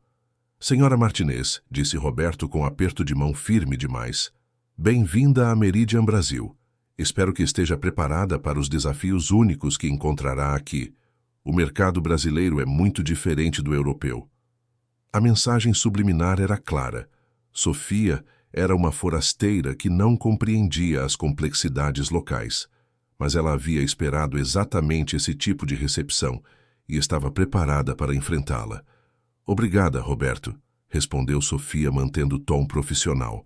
"Senhora Martinez", disse Roberto com aperto de mão firme demais, "bem-vinda à Meridian Brasil. Espero que esteja preparada para os desafios únicos que encontrará aqui. O mercado brasileiro é muito diferente do europeu." A mensagem subliminar era clara. Sofia era uma forasteira que não compreendia as complexidades locais, mas ela havia esperado exatamente esse tipo de recepção e estava preparada para enfrentá-la. "Obrigada, Roberto", respondeu Sofia mantendo o tom profissional.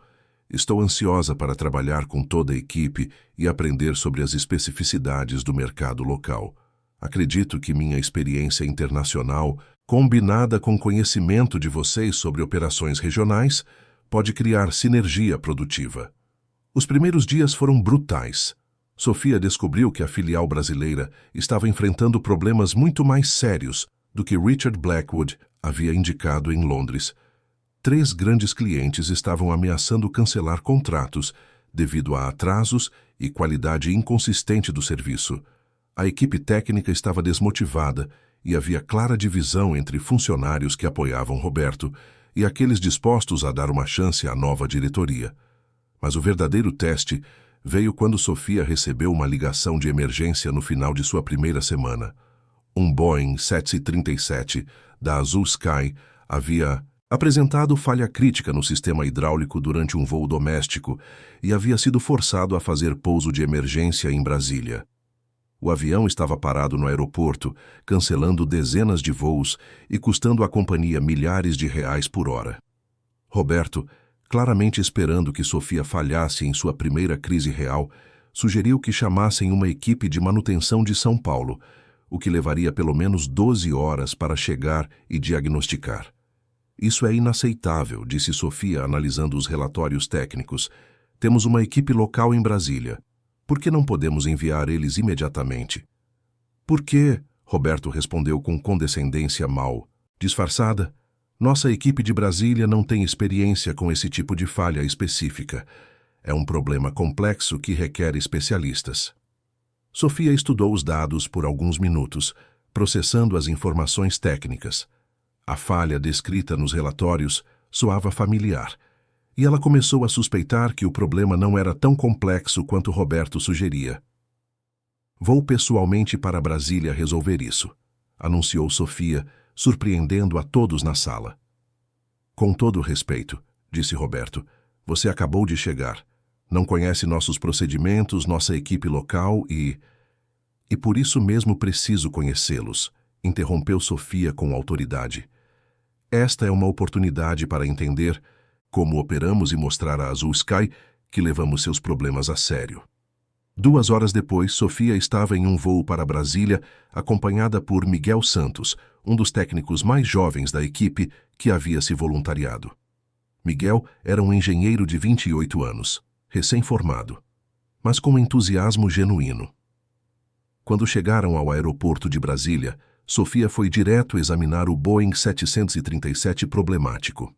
"Estou ansiosa para trabalhar com toda a equipe e aprender sobre as especificidades do mercado local. Acredito que minha experiência internacional, combinada com conhecimento de vocês sobre operações regionais, pode criar sinergia produtiva." Os primeiros dias foram brutais. Sofia descobriu que a filial brasileira estava enfrentando problemas muito mais sérios do que Richard Blackwood havia indicado em Londres. 3 grandes clientes estavam ameaçando cancelar contratos devido a atrasos e qualidade inconsistente do serviço. A equipe técnica estava desmotivada e havia clara divisão entre funcionários que apoiavam Roberto e aqueles dispostos a dar uma chance à nova diretoria. Mas o verdadeiro teste veio quando Sofia recebeu uma ligação de emergência no final de sua primeira semana. Um Boeing 737 da Azul Sky havia apresentado falha crítica no sistema hidráulico durante um voo doméstico e havia sido forçado a fazer pouso de emergência em Brasília. O avião estava parado no aeroporto, cancelando dezenas de voos e custando à companhia milhares de reais por hora. Roberto, claramente esperando que Sofia falhasse em sua primeira crise real, sugeriu que chamassem uma equipe de manutenção de São Paulo, o que levaria pelo menos 12 horas para chegar e diagnosticar. Isso é inaceitável, disse Sofia, analisando os relatórios técnicos. Temos uma equipe local em Brasília. Por que não podemos enviar eles imediatamente? Por quê? Roberto respondeu com condescendência mal disfarçada. Nossa equipe de Brasília não tem experiência com esse tipo de falha específica. É um problema complexo que requer especialistas. Sofia estudou os dados por alguns minutos, processando as informações técnicas. A falha descrita nos relatórios soava familiar, e ela começou a suspeitar que o problema não era tão complexo quanto Roberto sugeria. Vou pessoalmente para Brasília resolver isso, anunciou Sofia, surpreendendo a todos na sala. Com todo respeito, disse Roberto, você acabou de chegar. Não conhece nossos procedimentos, nossa equipe local e por isso mesmo preciso conhecê-los, interrompeu Sofia com autoridade. Esta é uma oportunidade para entender como operamos e mostrar a Azul Sky que levamos seus problemas a sério. 2 horas depois, Sofia estava em um voo para Brasília, acompanhada por Miguel Santos, um dos técnicos mais jovens da equipe que havia se voluntariado. Miguel era um engenheiro de 28 anos, recém-formado, mas com entusiasmo genuíno. Quando chegaram ao aeroporto de Brasília, Sofia foi direto examinar o Boeing 737 problemático.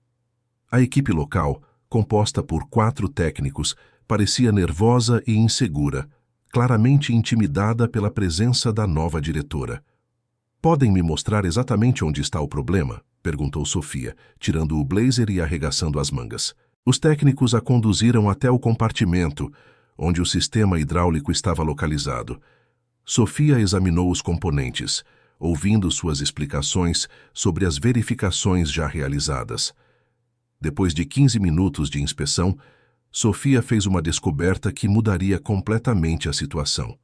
A equipe local, composta por 4 técnicos, parecia nervosa e insegura, claramente intimidada pela presença da nova diretora. Podem me mostrar exatamente onde está o problema? Perguntou Sofia, tirando o blazer e arregaçando as mangas. Os técnicos a conduziram até o compartimento, onde o sistema hidráulico estava localizado. Sofia examinou os componentes, ouvindo suas explicações sobre as verificações já realizadas. Depois de 15 minutos de inspeção, Sofia fez uma descoberta que mudaria completamente a situação.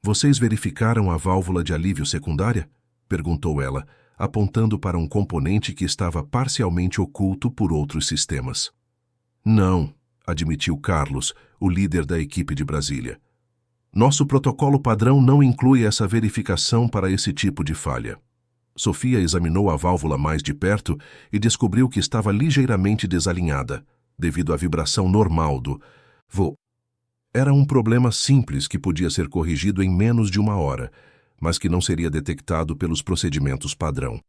Vocês verificaram a válvula de alívio secundária? Perguntou ela, apontando para um componente que estava parcialmente oculto por outros sistemas. Não, admitiu Carlos, o líder da equipe de Brasília. Nosso protocolo padrão não inclui essa verificação para esse tipo de falha. Sofia examinou a válvula mais de perto e descobriu que estava ligeiramente desalinhada, devido à vibração normal do voo. Era um problema simples que podia ser corrigido em menos de 1 hora, mas que não seria detectado pelos procedimentos padrão.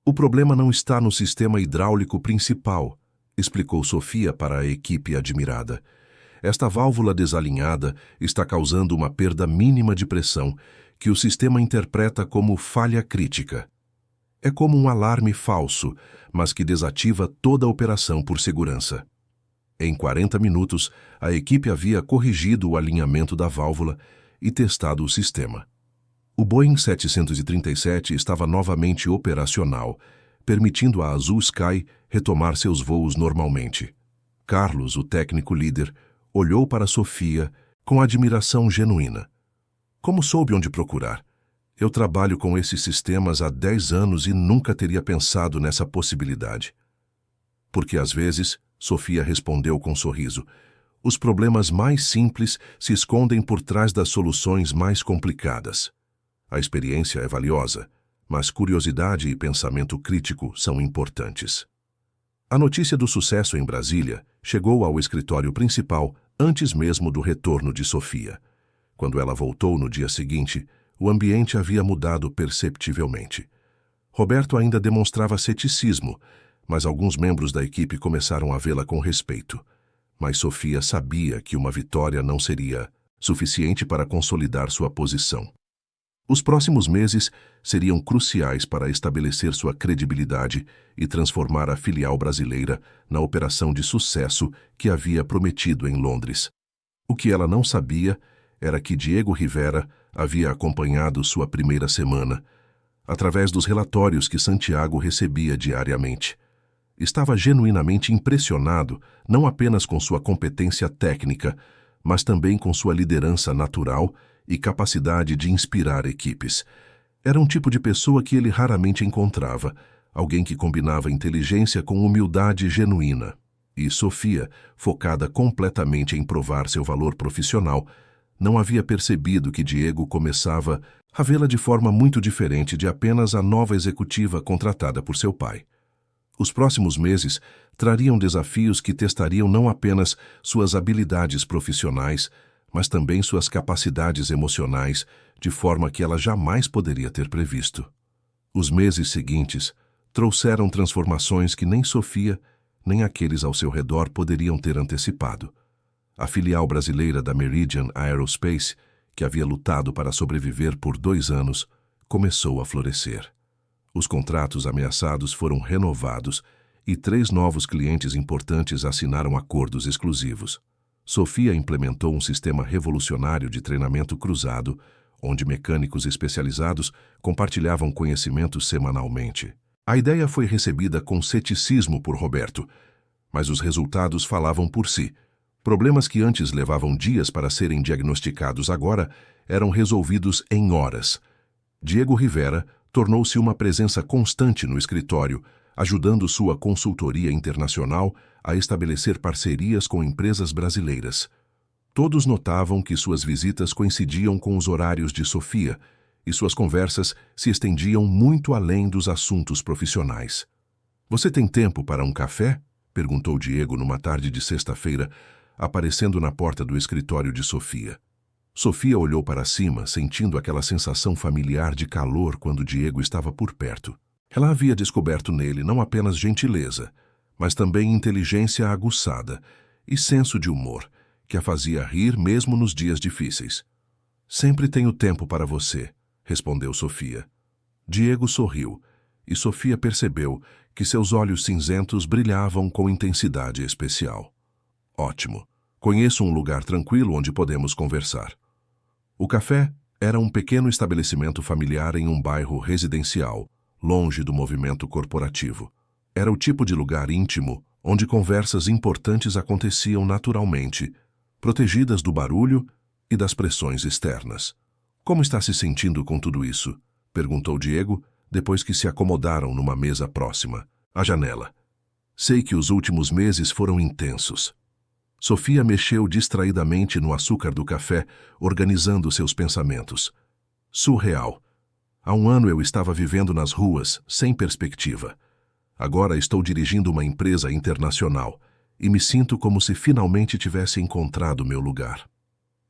O problema não está no sistema hidráulico principal, explicou Sofia para a equipe admirada. Esta válvula desalinhada está causando uma perda mínima de pressão que o sistema interpreta como falha crítica. É como um alarme falso, mas que desativa toda a operação por segurança. Em 40 minutos, a equipe havia corrigido o alinhamento da válvula e testado o sistema. O Boeing 737 estava novamente operacional, permitindo à Azul Sky retomar seus voos normalmente. Carlos, o técnico líder, olhou para Sofia com admiração genuína. Como soube onde procurar? Eu trabalho com esses sistemas há 10 anos e nunca teria pensado nessa possibilidade. Porque às vezes, Sofia respondeu com um sorriso, os problemas mais simples se escondem por trás das soluções mais complicadas. A experiência é valiosa, mas curiosidade e pensamento crítico são importantes. A notícia do sucesso em Brasília chegou ao escritório principal antes mesmo do retorno de Sofia. Quando ela voltou no dia seguinte, o ambiente havia mudado perceptivelmente. Roberto ainda demonstrava ceticismo, mas alguns membros da equipe começaram a vê-la com respeito. Mas Sofia sabia que uma vitória não seria suficiente para consolidar sua posição. Os próximos meses seriam cruciais para estabelecer sua credibilidade e transformar a filial brasileira na operação de sucesso que havia prometido em Londres. O que ela não sabia era que Diego Rivera havia acompanhado sua primeira semana, através dos relatórios que Santiago recebia diariamente. Estava genuinamente impressionado não apenas com sua competência técnica, mas também com sua liderança natural e capacidade de inspirar equipes. Era um tipo de pessoa que ele raramente encontrava, alguém que combinava inteligência com humildade genuína. E Sofia, focada completamente em provar seu valor profissional, não havia percebido que Diego começava a vê-la de forma muito diferente de apenas a nova executiva contratada por seu pai. Os próximos meses trariam desafios que testariam não apenas suas habilidades profissionais, mas também suas capacidades emocionais, de forma que ela jamais poderia ter previsto. Os meses seguintes trouxeram transformações que nem Sofia, nem aqueles ao seu redor poderiam ter antecipado. A filial brasileira da Meridian Aerospace, que havia lutado para sobreviver por 2 anos, começou a florescer. Os contratos ameaçados foram renovados e 3 novos clientes importantes assinaram acordos exclusivos. Sofia implementou um sistema revolucionário de treinamento cruzado, onde mecânicos especializados compartilhavam conhecimentos semanalmente. A ideia foi recebida com ceticismo por Roberto, mas os resultados falavam por si. Problemas que antes levavam dias para serem diagnosticados agora eram resolvidos em horas. Diego Rivera tornou-se uma presença constante no escritório, ajudando sua consultoria internacional a estabelecer parcerias com empresas brasileiras. Todos notavam que suas visitas coincidiam com os horários de Sofia e suas conversas se estendiam muito além dos assuntos profissionais. "Você tem tempo para um café?" perguntou Diego numa tarde de sexta-feira, aparecendo na porta do escritório de Sofia. Sofia olhou para cima, sentindo aquela sensação familiar de calor quando Diego estava por perto. Ela havia descoberto nele não apenas gentileza, mas também inteligência aguçada e senso de humor, que a fazia rir mesmo nos dias difíceis. "Sempre tenho tempo para você", respondeu Sofia. Diego sorriu, e Sofia percebeu que seus olhos cinzentos brilhavam com intensidade especial. "Ótimo. Conheço um lugar tranquilo onde podemos conversar." O café era um pequeno estabelecimento familiar em um bairro residencial, longe do movimento corporativo. Era o tipo de lugar íntimo onde conversas importantes aconteciam naturalmente, protegidas do barulho e das pressões externas. "Como está se sentindo com tudo isso?" perguntou Diego, depois que se acomodaram numa mesa próxima, à janela. "Sei que os últimos meses foram intensos." Sofia mexeu distraidamente no açúcar do café, organizando seus pensamentos. "Surreal. Há 1 ano eu estava vivendo nas ruas, sem perspectiva. Agora estou dirigindo uma empresa internacional e me sinto como se finalmente tivesse encontrado meu lugar."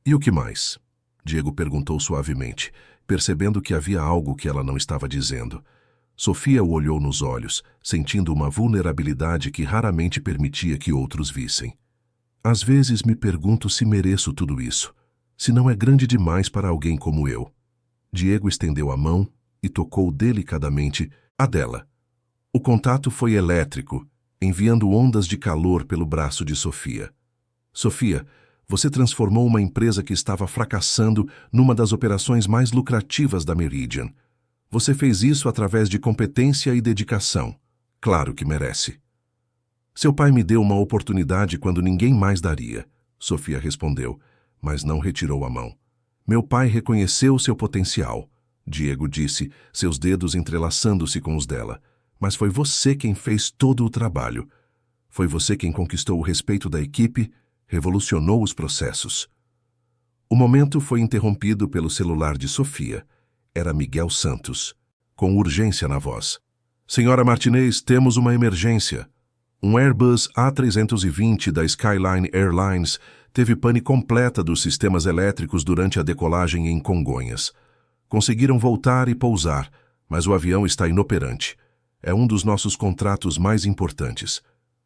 "E o que mais?" Diego perguntou suavemente, percebendo que havia algo que ela não estava dizendo. Sofia o olhou nos olhos, sentindo uma vulnerabilidade que raramente permitia que outros vissem. "Às vezes me pergunto se mereço tudo isso, se não é grande demais para alguém como eu." Diego estendeu a mão e tocou delicadamente a dela. O contato foi elétrico, enviando ondas de calor pelo braço de Sofia. "Sofia, você transformou uma empresa que estava fracassando numa das operações mais lucrativas da Meridian. Você fez isso através de competência e dedicação. Claro que merece." "Seu pai me deu uma oportunidade quando ninguém mais daria", Sofia respondeu, mas não retirou a mão. "Meu pai reconheceu seu potencial", Diego disse, seus dedos entrelaçando-se com os dela. "Mas foi você quem fez todo o trabalho. Foi você quem conquistou o respeito da equipe, revolucionou os processos." O momento foi interrompido pelo celular de Sofia. Era Miguel Santos, com urgência na voz. "Senhora Martinez, temos uma emergência. Um Airbus A320 da Skyline Airlines teve pane completa dos sistemas elétricos durante a decolagem em Congonhas. Conseguiram voltar e pousar, mas o avião está inoperante. É um dos nossos contratos mais importantes."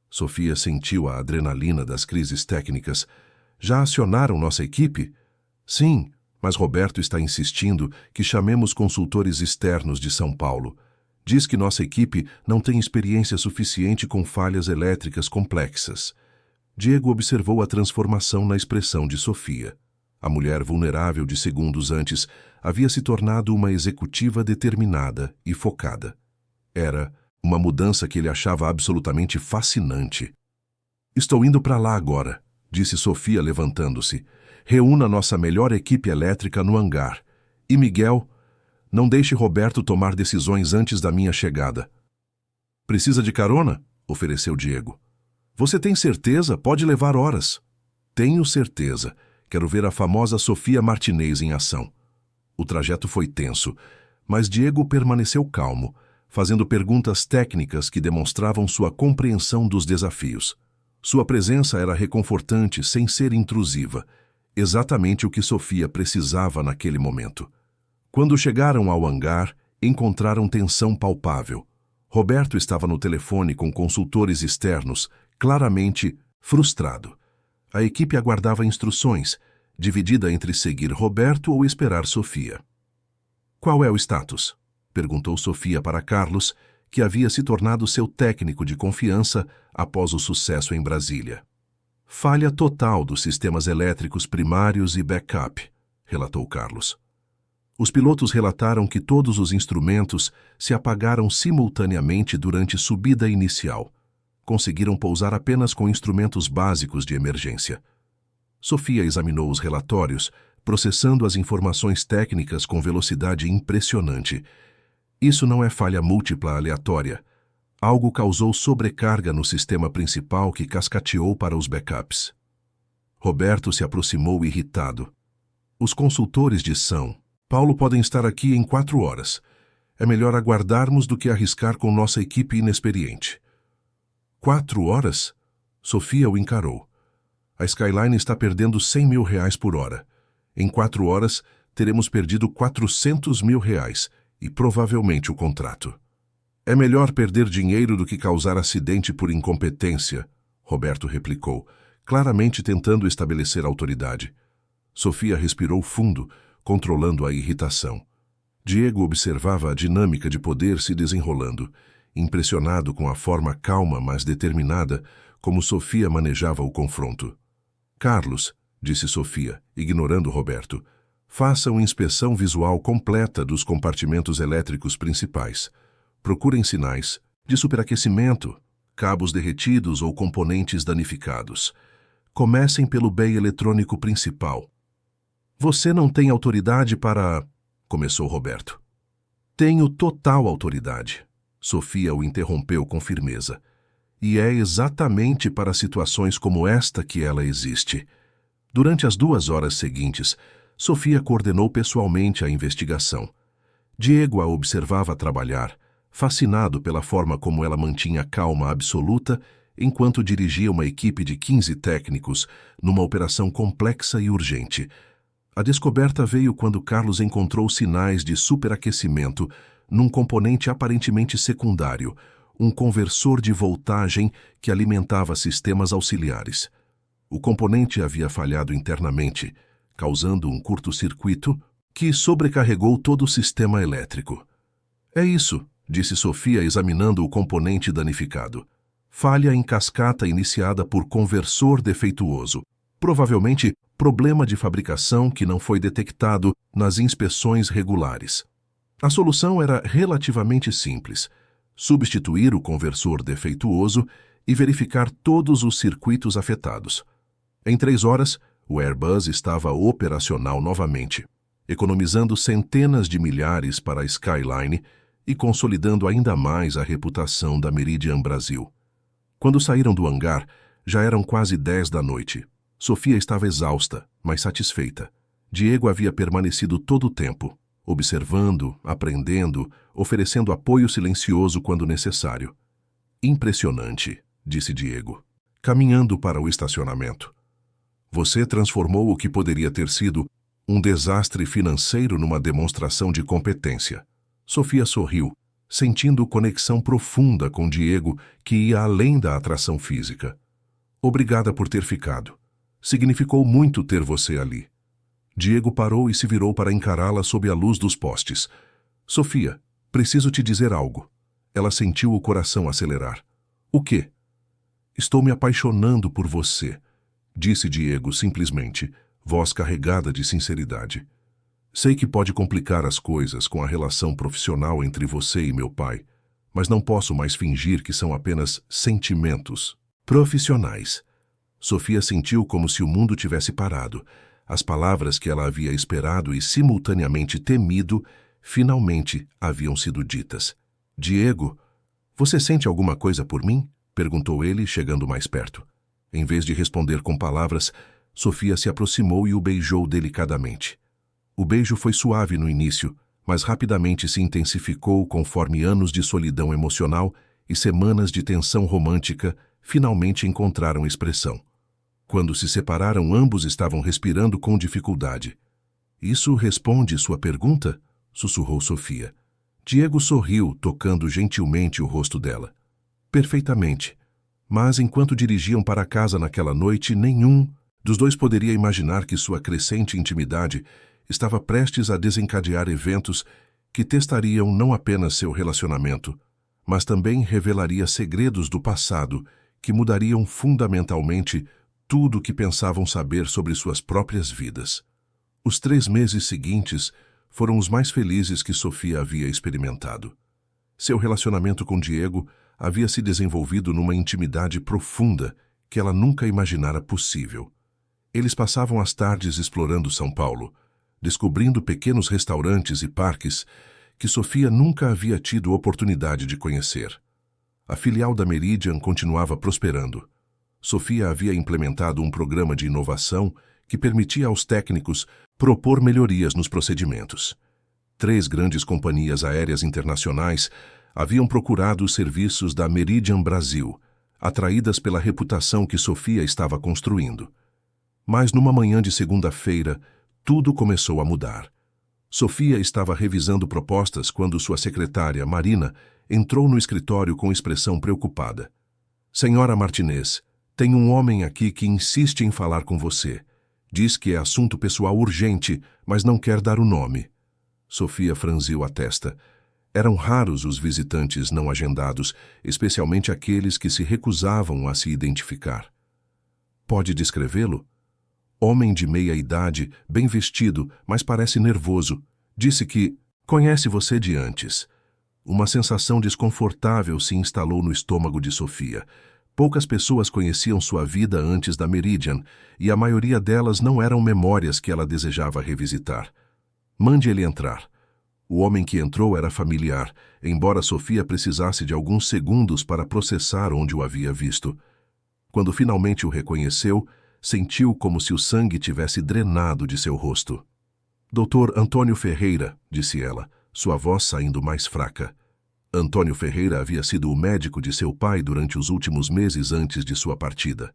Sofia sentiu a adrenalina das crises técnicas. "Já acionaram nossa equipe?" "Sim, mas Roberto está insistindo que chamemos consultores externos de São Paulo. Diz que nossa equipe não tem experiência suficiente com falhas elétricas complexas." Diego observou a transformação na expressão de Sofia. A mulher vulnerável de segundos antes havia se tornado uma executiva determinada e focada. Era uma mudança que ele achava absolutamente fascinante. "Estou indo para lá agora", disse Sofia levantando-se. "Reúna nossa melhor equipe elétrica no hangar. E Miguel, não deixe Roberto tomar decisões antes da minha chegada." "Precisa de carona?" ofereceu Diego. "Você tem certeza? Pode levar horas." "Tenho certeza. Quero ver a famosa Sofia Martinez em ação. O trajeto foi tenso, mas Diego permaneceu calmo, fazendo perguntas técnicas que demonstravam sua compreensão dos desafios. Sua presença era reconfortante sem ser intrusiva, exatamente o que Sofia precisava naquele momento. Quando chegaram ao hangar, encontraram tensão palpável. Roberto estava no telefone com consultores externos, claramente frustrado. A equipe aguardava instruções, dividida entre seguir Roberto ou esperar Sofia. Qual é o status? Perguntou Sofia para Carlos, que havia se tornado seu técnico de confiança após o sucesso em Brasília. Falha total dos sistemas elétricos primários e backup, relatou Carlos. Os pilotos relataram que todos os instrumentos se apagaram simultaneamente durante subida inicial. Conseguiram pousar apenas com instrumentos básicos de emergência. Sofia examinou os relatórios, processando as informações técnicas com velocidade impressionante. Isso não é falha múltipla aleatória. Algo causou sobrecarga no sistema principal que cascateou para os backups. Roberto se aproximou irritado. Os consultores de São Paulo podem estar aqui em 4 horas. É melhor aguardarmos do que arriscar com nossa equipe inexperiente. 4 horas? Sofia o encarou. A Skyline está perdendo R$100 mil por hora. Em 4 horas, teremos perdido R$400 mil e provavelmente o contrato. É melhor perder dinheiro do que causar acidente por incompetência, Roberto replicou, claramente tentando estabelecer autoridade. Sofia respirou fundo, controlando a irritação. Diego observava a dinâmica de poder se desenrolando, impressionado com a forma calma, mas determinada, como Sofia manejava o confronto. Carlos, disse Sofia, ignorando Roberto, faça uma inspeção visual completa dos compartimentos elétricos principais. Procurem sinais de superaquecimento, cabos derretidos ou componentes danificados. Comecem pelo bay eletrônico principal. Você não tem autoridade para... começou Roberto. Tenho total autoridade. Sofia o interrompeu com firmeza. E é exatamente para situações como esta que ela existe. Durante as 2 horas seguintes, Sofia coordenou pessoalmente a investigação. Diego a observava trabalhar, fascinado pela forma como ela mantinha calma absoluta enquanto dirigia uma equipe de 15 técnicos numa operação complexa e urgente. A descoberta veio quando Carlos encontrou sinais de superaquecimento num componente aparentemente secundário, um conversor de voltagem que alimentava sistemas auxiliares. O componente havia falhado internamente, causando um curto-circuito que sobrecarregou todo o sistema elétrico. É isso, disse Sofia examinando o componente danificado. Falha em cascata iniciada por conversor defeituoso. Provavelmente problema de fabricação que não foi detectado nas inspeções regulares. A solução era relativamente simples: substituir o conversor defeituoso e verificar todos os circuitos afetados. Em 3 horas, o Airbus estava operacional novamente, economizando centenas de milhares para a Skyline e consolidando ainda mais a reputação da Meridian Brasil. Quando saíram do hangar, já eram quase 10 da noite. Sofia estava exausta, mas satisfeita. Diego havia permanecido todo o tempo, observando, aprendendo, oferecendo apoio silencioso quando necessário. Impressionante, disse Diego, caminhando para o estacionamento. Você transformou o que poderia ter sido um desastre financeiro numa demonstração de competência. Sofia sorriu, sentindo conexão profunda com Diego que ia além da atração física. Obrigada por ter ficado. Significou muito ter você ali. Diego parou e se virou para encará-la sob a luz dos postes. Sofia, preciso te dizer algo. Ela sentiu o coração acelerar. O quê? Estou me apaixonando por você, disse Diego simplesmente, voz carregada de sinceridade. Sei que pode complicar as coisas com a relação profissional entre você e meu pai, mas não posso mais fingir que são apenas sentimentos profissionais. Sofia sentiu como se o mundo tivesse parado. As palavras que ela havia esperado e simultaneamente temido, finalmente haviam sido ditas. Diego, você sente alguma coisa por mim? Perguntou ele, chegando mais perto. Em vez de responder com palavras, Sofia se aproximou e o beijou delicadamente. O beijo foi suave no início, mas rapidamente se intensificou conforme anos de solidão emocional e semanas de tensão romântica finalmente encontraram expressão. Quando se separaram, ambos estavam respirando com dificuldade. "Isso responde sua pergunta?" sussurrou Sofia. Diego sorriu, tocando gentilmente o rosto dela. "Perfeitamente. Mas enquanto dirigiam para casa naquela noite, nenhum dos dois poderia imaginar que sua crescente intimidade estava prestes a desencadear eventos que testariam não apenas seu relacionamento, mas também revelaria segredos do passado que mudariam fundamentalmente tudo o que pensavam saber sobre suas próprias vidas. Os 3 meses seguintes foram os mais felizes que Sofia havia experimentado. Seu relacionamento com Diego havia se desenvolvido numa intimidade profunda que ela nunca imaginara possível. Eles passavam as tardes explorando São Paulo, descobrindo pequenos restaurantes e parques que Sofia nunca havia tido oportunidade de conhecer. A filial da Meridian continuava prosperando. Sofia havia implementado um programa de inovação que permitia aos técnicos propor melhorias nos procedimentos. 3 grandes companhias aéreas internacionais haviam procurado os serviços da Meridian Brasil, atraídas pela reputação que Sofia estava construindo. Mas numa manhã de segunda-feira, tudo começou a mudar. Sofia estava revisando propostas quando sua secretária, Marina, entrou no escritório com expressão preocupada. "Senhora Martinez, tem um homem aqui que insiste em falar com você. Diz que é assunto pessoal urgente, mas não quer dar o nome." Sofia franziu a testa. Eram raros os visitantes não agendados, especialmente aqueles que se recusavam a se identificar. "Pode descrevê-lo?" Homem de meia idade, bem vestido, mas parece nervoso. Disse que conhece você de antes. Uma sensação desconfortável se instalou no estômago de Sofia. Poucas pessoas conheciam sua vida antes da Meridian, e a maioria delas não eram memórias que ela desejava revisitar. "Mande ele entrar." O homem que entrou era familiar, embora Sofia precisasse de alguns segundos para processar onde o havia visto. Quando finalmente o reconheceu, sentiu como se o sangue tivesse drenado de seu rosto. "Dr. Antônio Ferreira", disse ela, sua voz saindo mais fraca. Antônio Ferreira havia sido o médico de seu pai durante os últimos meses antes de sua partida.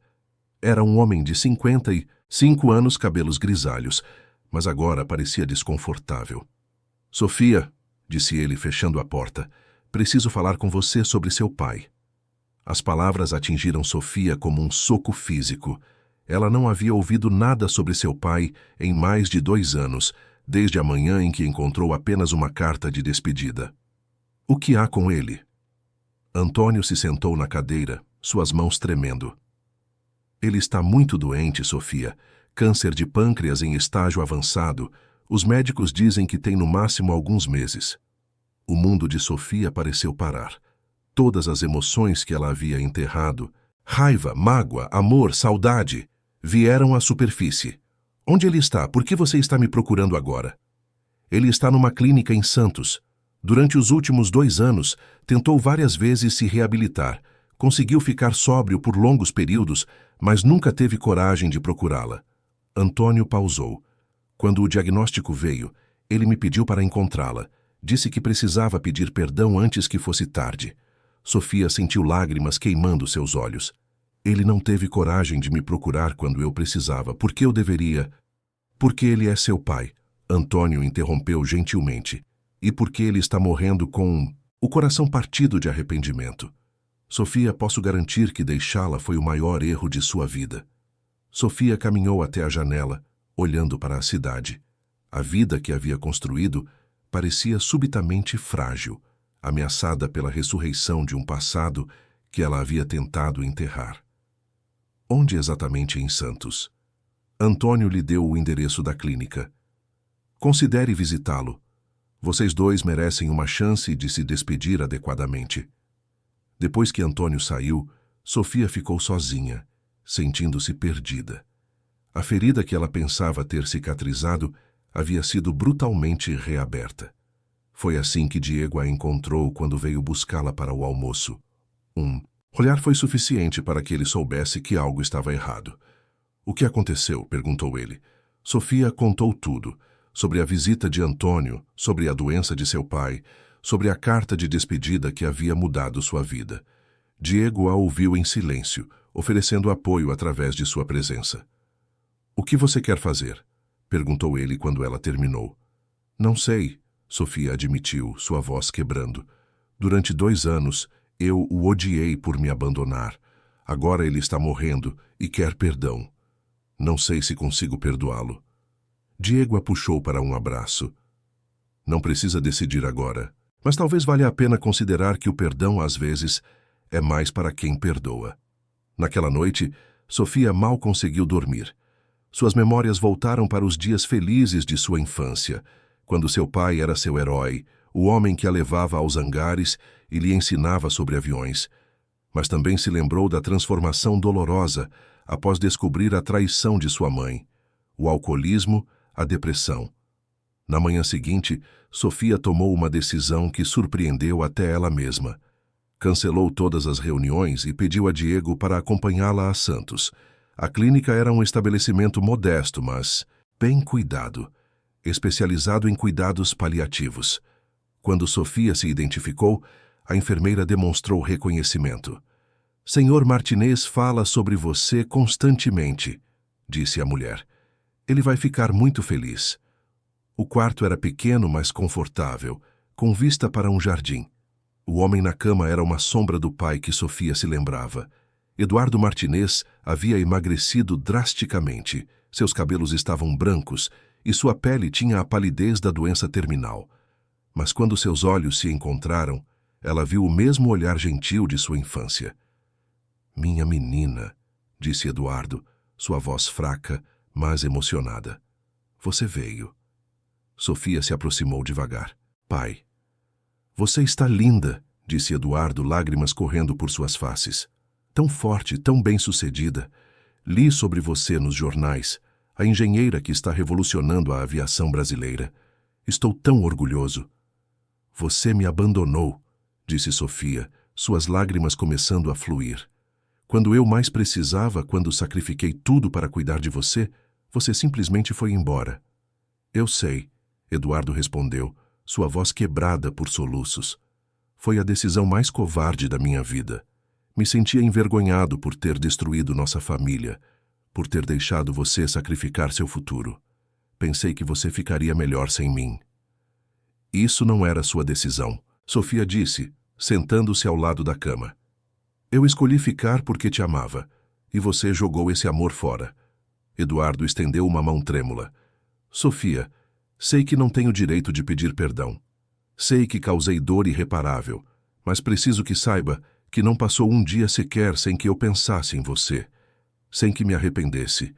Era um homem de 55 anos, cabelos grisalhos, mas agora parecia desconfortável. "Sofia", disse ele, fechando a porta, "preciso falar com você sobre seu pai." As palavras atingiram Sofia como um soco físico. Ela não havia ouvido nada sobre seu pai em mais de 2 anos, desde a manhã em que encontrou apenas uma carta de despedida. "O que há com ele?" Antônio se sentou na cadeira, suas mãos tremendo. "Ele está muito doente, Sofia. Câncer de pâncreas em estágio avançado. Os médicos dizem que tem no máximo alguns meses." O mundo de Sofia pareceu parar. Todas as emoções que ela havia enterrado, raiva, mágoa, amor, saudade, vieram à superfície. "Onde ele está? Por que você está me procurando agora?" "Ele está numa clínica em Santos. Durante os últimos 2 anos, tentou várias vezes se reabilitar. Conseguiu ficar sóbrio por longos períodos, mas nunca teve coragem de procurá-la." Antônio pausou. Quando o diagnóstico veio, ele me pediu para encontrá-la. Disse que precisava pedir perdão antes que fosse tarde. Sofia sentiu lágrimas queimando seus olhos. "Ele não teve coragem de me procurar quando eu precisava. Por que eu deveria?" "Porque ele é seu pai", Antônio interrompeu gentilmente. "E porque ele está morrendo com o coração partido de arrependimento. Sofia, posso garantir que deixá-la foi o maior erro de sua vida." Sofia caminhou até a janela, olhando para a cidade. A vida que havia construído parecia subitamente frágil, ameaçada pela ressurreição de um passado que ela havia tentado enterrar. "Onde exatamente em Santos?" Antônio lhe deu o endereço da clínica. "Considere visitá-lo. Vocês 2 merecem uma chance de se despedir adequadamente." Depois que Antônio saiu, Sofia ficou sozinha, sentindo-se perdida. A ferida que ela pensava ter cicatrizado havia sido brutalmente reaberta. Foi assim que Diego a encontrou quando veio buscá-la para o almoço. Um olhar foi suficiente para que ele soubesse que algo estava errado. O que aconteceu? Perguntou ele. Sofia contou tudo, sobre a visita de Antônio, sobre a doença de seu pai, sobre a carta de despedida que havia mudado sua vida. Diego a ouviu em silêncio, oferecendo apoio através de sua presença. O que você quer fazer? Perguntou ele quando ela terminou. Não sei, Sofia admitiu, sua voz quebrando. Durante 2 anos, eu o odiei por me abandonar. Agora ele está morrendo e quer perdão. Não sei se consigo perdoá-lo. Diego a puxou para um abraço. Não precisa decidir agora, mas talvez valha a pena considerar que o perdão, às vezes, é mais para quem perdoa. Naquela noite, Sofia mal conseguiu dormir. Suas memórias voltaram para os dias felizes de sua infância, quando seu pai era seu herói, o homem que a levava aos hangares e lhe ensinava sobre aviões. Mas também se lembrou da transformação dolorosa após descobrir a traição de sua mãe, o alcoolismo, a depressão. Na manhã seguinte, Sofia tomou uma decisão que surpreendeu até ela mesma. Cancelou todas as reuniões e pediu a Diego para acompanhá-la a Santos. A clínica era um estabelecimento modesto, mas bem cuidado, especializado em cuidados paliativos. Quando Sofia se identificou, a enfermeira demonstrou reconhecimento. Senhor Martinez fala sobre você constantemente, disse a mulher. Ele vai ficar muito feliz. O quarto era pequeno, mas confortável, com vista para um jardim. O homem na cama era uma sombra do pai que Sofia se lembrava. Eduardo Martinez havia emagrecido drasticamente, seus cabelos estavam brancos e sua pele tinha a palidez da doença terminal. Mas quando seus olhos se encontraram, ela viu o mesmo olhar gentil de sua infância. Minha menina, disse Eduardo, sua voz fraca, mas emocionada. Você veio. Sofia se aproximou devagar. Pai. Você está linda, disse Eduardo, lágrimas correndo por suas faces. Tão forte, tão bem-sucedida. Li sobre você nos jornais, a engenheira que está revolucionando a aviação brasileira. Estou tão orgulhoso. Você me abandonou, disse Sofia, suas lágrimas começando a fluir. Quando eu mais precisava, quando sacrifiquei tudo para cuidar de você, você simplesmente foi embora. Eu sei, Eduardo respondeu, sua voz quebrada por soluços. Foi a decisão mais covarde da minha vida. Me sentia envergonhado por ter destruído nossa família, por ter deixado você sacrificar seu futuro. Pensei que você ficaria melhor sem mim. Isso não era sua decisão, Sofia disse, sentando-se ao lado da cama. Eu escolhi ficar porque te amava, e você jogou esse amor fora. Eduardo estendeu uma mão trêmula. Sofia, sei que não tenho direito de pedir perdão. Sei que causei dor irreparável, mas preciso que saiba que não passou um dia sequer sem que eu pensasse em você, sem que me arrependesse.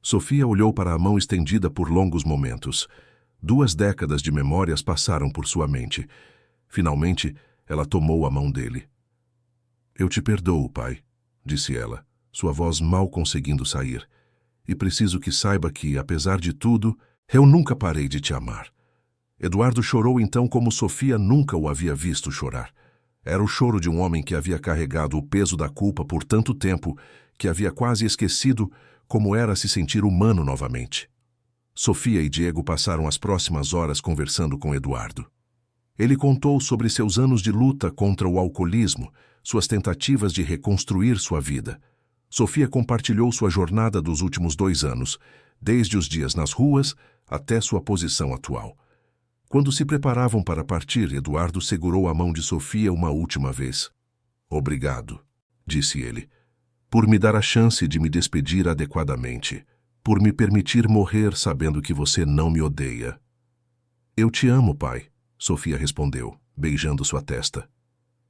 Sofia olhou para a mão estendida por longos momentos. 2 décadas de memórias passaram por sua mente. Finalmente, ela tomou a mão dele. Eu te perdoo, pai, disse ela, sua voz mal conseguindo sair. E preciso que saiba que, apesar de tudo, eu nunca parei de te amar. Eduardo chorou então como Sofia nunca o havia visto chorar. Era o choro de um homem que havia carregado o peso da culpa por tanto tempo que havia quase esquecido como era se sentir humano novamente. Sofia e Diego passaram as próximas horas conversando com Eduardo. Ele contou sobre seus anos de luta contra o alcoolismo, suas tentativas de reconstruir sua vida. Sofia compartilhou sua jornada dos últimos 2 anos, desde os dias nas ruas até sua posição atual. Quando se preparavam para partir, Eduardo segurou a mão de Sofia uma última vez. Obrigado, disse ele, por me dar a chance de me despedir adequadamente, por me permitir morrer sabendo que você não me odeia. Eu te amo, pai, Sofia respondeu, beijando sua testa.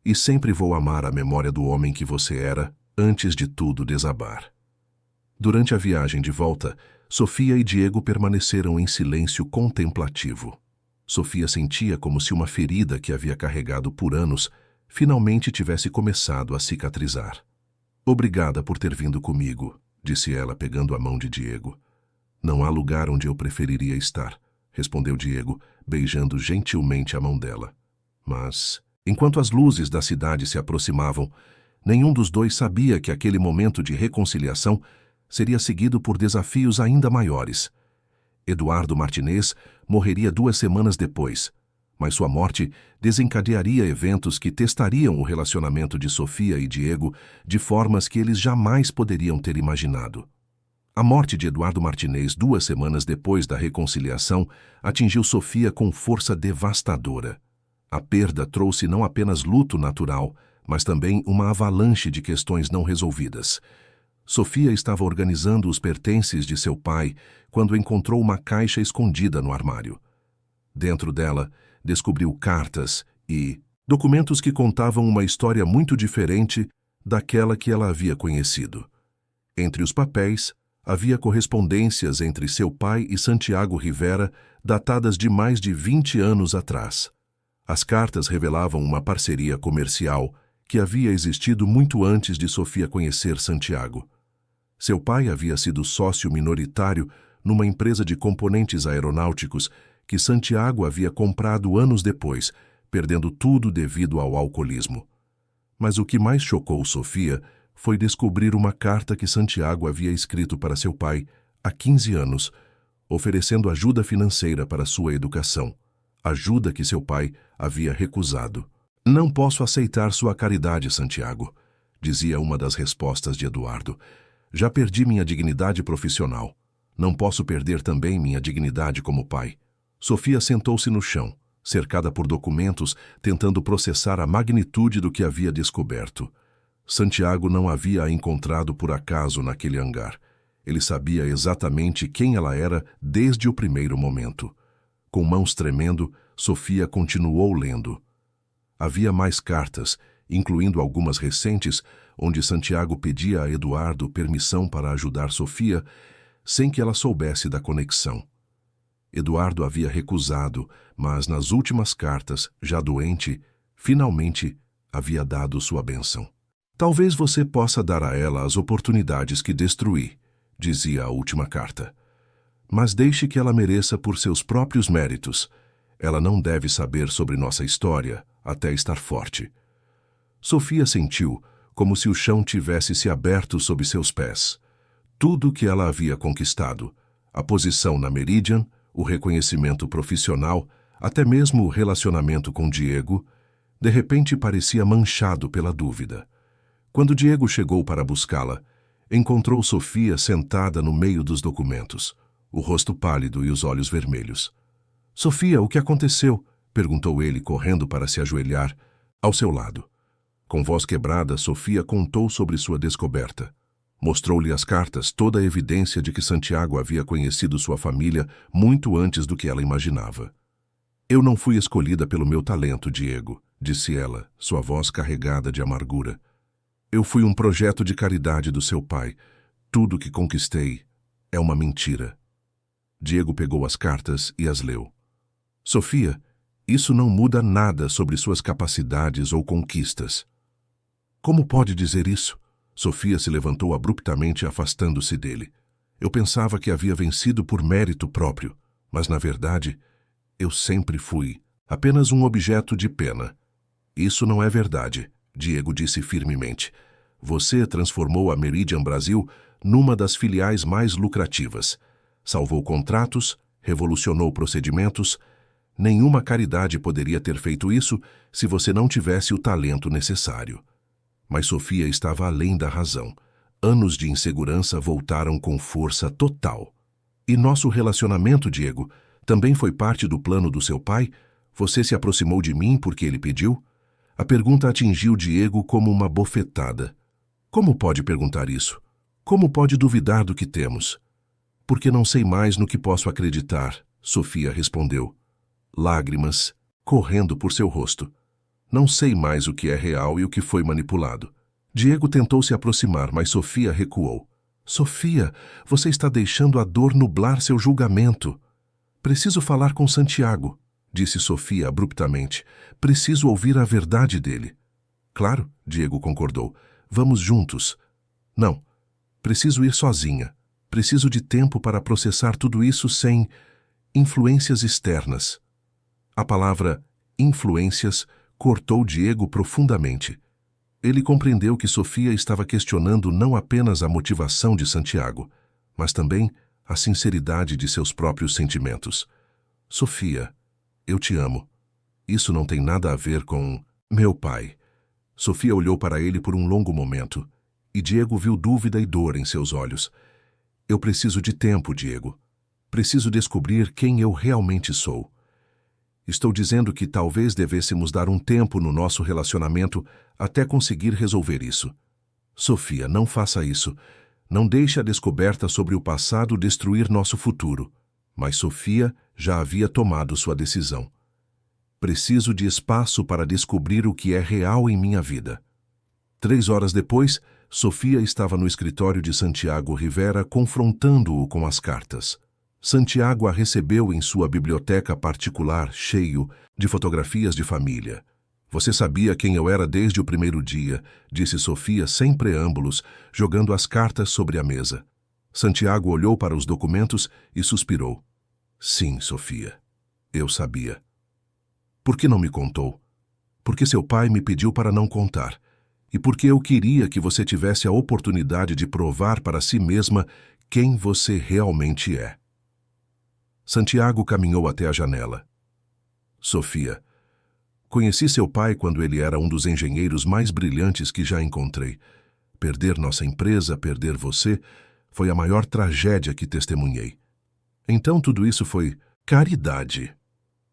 E sempre vou amar a memória do homem que você era antes de tudo desabar. Durante a viagem de volta, Sofia e Diego permaneceram em silêncio contemplativo. Sofia sentia como se uma ferida que havia carregado por anos finalmente tivesse começado a cicatrizar. Obrigada por ter vindo comigo, disse ela pegando a mão de Diego. Não há lugar onde eu preferiria estar, respondeu Diego, beijando gentilmente a mão dela. Mas, enquanto as luzes da cidade se aproximavam, nenhum dos dois sabia que aquele momento de reconciliação seria seguido por desafios ainda maiores. Eduardo Martinez morreria 2 semanas depois, mas sua morte desencadearia eventos que testariam o relacionamento de Sofia e Diego de formas que eles jamais poderiam ter imaginado. A morte de Eduardo Martinez 2 semanas depois da reconciliação atingiu Sofia com força devastadora. A perda trouxe não apenas luto natural, mas também uma avalanche de questões não resolvidas. Sofia estava organizando os pertences de seu pai quando encontrou uma caixa escondida no armário. Dentro dela, descobriu cartas e documentos que contavam uma história muito diferente daquela que ela havia conhecido. Entre os papéis, havia correspondências entre seu pai e Santiago Rivera, datadas de mais de 20 anos atrás. As cartas revelavam uma parceria comercial que havia existido muito antes de Sofia conhecer Santiago. Seu pai havia sido sócio minoritário numa empresa de componentes aeronáuticos que Santiago havia comprado anos depois, perdendo tudo devido ao alcoolismo. Mas o que mais chocou Sofia foi descobrir uma carta que Santiago havia escrito para seu pai há 15 anos, oferecendo ajuda financeira para sua educação, ajuda que seu pai havia recusado. "Não posso aceitar sua caridade, Santiago", dizia uma das respostas de Eduardo. "Já perdi minha dignidade profissional. Não posso perder também minha dignidade como pai." Sofia sentou-se no chão, cercada por documentos, tentando processar a magnitude do que havia descoberto. Santiago não havia a encontrado por acaso naquele hangar. Ele sabia exatamente quem ela era desde o primeiro momento. Com mãos tremendo, Sofia continuou lendo. Havia mais cartas, incluindo algumas recentes, onde Santiago pedia a Eduardo permissão para ajudar Sofia, sem que ela soubesse da conexão. Eduardo havia recusado, mas nas últimas cartas, já doente, finalmente havia dado sua bênção. "Talvez você possa dar a ela as oportunidades que destruí", dizia a última carta. "Mas deixe que ela mereça por seus próprios méritos. Ela não deve saber sobre nossa história até estar forte." Sofia sentiu como se o chão tivesse se aberto sob seus pés. Tudo o que ela havia conquistado, a posição na Meridian, o reconhecimento profissional, até mesmo o relacionamento com Diego, de repente parecia manchado pela dúvida. Quando Diego chegou para buscá-la, encontrou Sofia sentada no meio dos documentos, o rosto pálido e os olhos vermelhos. "Sofia, o que aconteceu?" perguntou ele, correndo para se ajoelhar ao seu lado. Com voz quebrada, Sofia contou sobre sua descoberta. Mostrou-lhe as cartas, toda a evidência de que Santiago havia conhecido sua família muito antes do que ela imaginava. "Eu não fui escolhida pelo meu talento, Diego", disse ela, sua voz carregada de amargura. "Eu fui um projeto de caridade do seu pai. Tudo que conquistei é uma mentira." Diego pegou as cartas e as leu. "Sofia, isso não muda nada sobre suas capacidades ou conquistas." "Como pode dizer isso?" Sofia se levantou abruptamente, afastando-se dele. "Eu pensava que havia vencido por mérito próprio, mas, na verdade, eu sempre fui apenas um objeto de pena." "Isso não é verdade", Diego disse firmemente. "Você transformou a Meridian Brasil numa das filiais mais lucrativas. Salvou contratos, revolucionou procedimentos. Nenhuma caridade poderia ter feito isso se você não tivesse o talento necessário." Mas Sofia estava além da razão. Anos de insegurança voltaram com força total. "E nosso relacionamento, Diego, também foi parte do plano do seu pai? Você se aproximou de mim porque ele pediu?" A pergunta atingiu Diego como uma bofetada. "Como pode perguntar isso? Como pode duvidar do que temos?" "Porque não sei mais no que posso acreditar", Sofia respondeu, lágrimas correndo por seu rosto. "Não sei mais o que é real e o que foi manipulado." Diego tentou se aproximar, mas Sofia recuou. "Sofia, você está deixando a dor nublar seu julgamento." "Preciso falar com Santiago", disse Sofia abruptamente. "Preciso ouvir a verdade dele." "Claro", Diego concordou. "Vamos juntos." "Não, preciso ir sozinha. Preciso de tempo para processar tudo isso sem influências externas." A palavra influências cortou Diego profundamente. Ele compreendeu que Sofia estava questionando não apenas a motivação de Santiago, mas também a sinceridade de seus próprios sentimentos. Sofia, eu te amo. Isso não tem nada a ver com meu pai. Sofia olhou para ele por um longo momento, e Diego viu dúvida e dor em seus olhos. Eu preciso de tempo, Diego. Preciso descobrir quem eu realmente sou. Estou dizendo que talvez devêssemos dar um tempo no nosso relacionamento até conseguir resolver isso. Sofia, não faça isso. Não deixe a descoberta sobre o passado destruir nosso futuro. Mas Sofia já havia tomado sua decisão. Preciso de espaço para descobrir o que é real em minha vida. 3 horas depois, Sofia estava no escritório de Santiago Rivera confrontando-o com as cartas. Santiago a recebeu em sua biblioteca particular, cheio de fotografias de família. Você sabia quem eu era desde o primeiro dia, disse Sofia sem preâmbulos, jogando as cartas sobre a mesa. Santiago olhou para os documentos e suspirou. Sim, Sofia, eu sabia. Por que não me contou? Porque seu pai me pediu para não contar. E porque eu queria que você tivesse a oportunidade de provar para si mesma quem você realmente é. Santiago caminhou até a janela. Sofia, conheci seu pai quando ele era um dos engenheiros mais brilhantes que já encontrei. Perder nossa empresa, perder você, foi a maior tragédia que testemunhei. Então tudo isso foi caridade.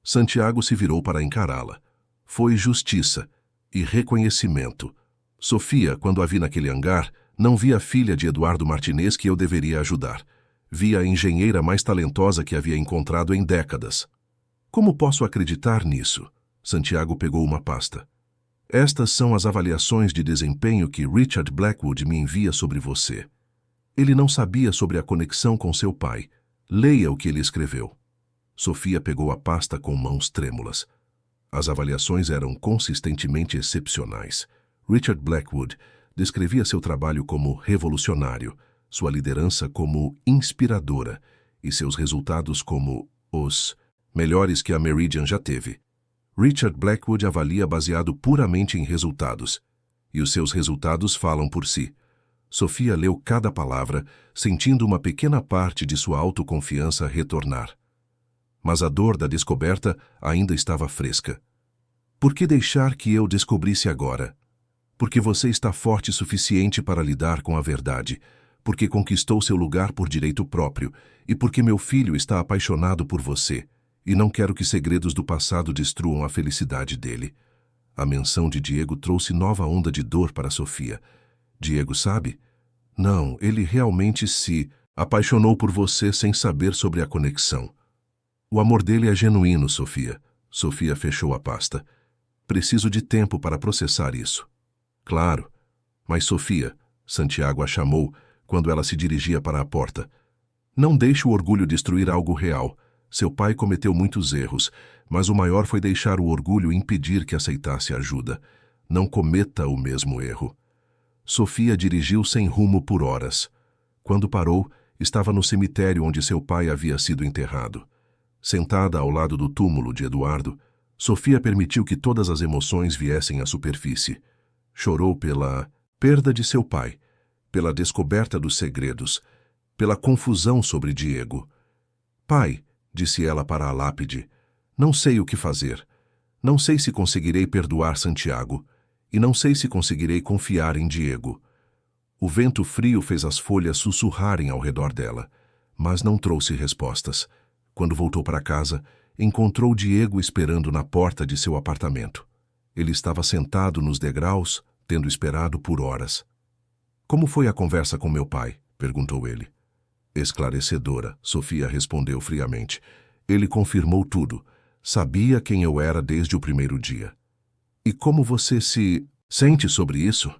Santiago se virou para encará-la. Foi justiça e reconhecimento. Sofia, quando a vi naquele hangar, não vi a filha de Eduardo Martinez que eu deveria ajudar. Vi a engenheira mais talentosa que havia encontrado em décadas. Como posso acreditar nisso? Santiago pegou uma pasta. Estas são as avaliações de desempenho que Richard Blackwood me envia sobre você. Ele não sabia sobre a conexão com seu pai. Leia o que ele escreveu. Sofia pegou a pasta com mãos trêmulas. As avaliações eram consistentemente excepcionais. Richard Blackwood descrevia seu trabalho como revolucionário, sua liderança como inspiradora e seus resultados como os melhores que a Meridian já teve. Richard Blackwood avalia baseado puramente em resultados, e os seus resultados falam por si. Sofia leu cada palavra, sentindo uma pequena parte de sua autoconfiança retornar. Mas a dor da descoberta ainda estava fresca. Por que deixar que eu descobrisse agora? Porque você está forte o suficiente para lidar com a verdade, porque conquistou seu lugar por direito próprio e porque meu filho está apaixonado por você, e não quero que segredos do passado destruam a felicidade dele. A menção de Diego trouxe nova onda de dor para Sofia. Diego sabe? Não, ele realmente se apaixonou por você sem saber sobre a conexão. O amor dele é genuíno, Sofia. Sofia fechou a pasta. Preciso de tempo para processar isso. Claro. Mas Sofia, Santiago a chamou quando ela se dirigia para a porta. Não deixe o orgulho destruir algo real. Seu pai cometeu muitos erros, mas o maior foi deixar o orgulho impedir que aceitasse ajuda. Não cometa o mesmo erro. Sofia dirigiu sem rumo por horas. Quando parou, estava no cemitério onde seu pai havia sido enterrado. Sentada ao lado do túmulo de Eduardo, Sofia permitiu que todas as emoções viessem à superfície. Chorou pela perda de seu pai, pela descoberta dos segredos, pela confusão sobre Diego. Pai, disse ela para a lápide, não sei o que fazer. Não sei se conseguirei perdoar Santiago, e não sei se conseguirei confiar em Diego. O vento frio fez as folhas sussurrarem ao redor dela, mas não trouxe respostas. Quando voltou para casa, encontrou Diego esperando na porta de seu apartamento. Ele estava sentado nos degraus, tendo esperado por horas. Como foi a conversa com meu pai? Perguntou ele. Esclarecedora, Sofia respondeu friamente. Ele confirmou tudo. Sabia quem eu era desde o primeiro dia. E como você se sente sobre isso?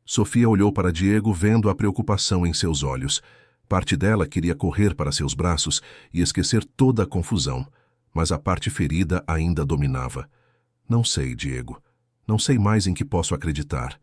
Sofia olhou para Diego, vendo a preocupação em seus olhos. Parte dela queria correr para seus braços e esquecer toda a confusão, mas a parte ferida ainda dominava. Não sei, Diego. Não sei mais em que posso acreditar.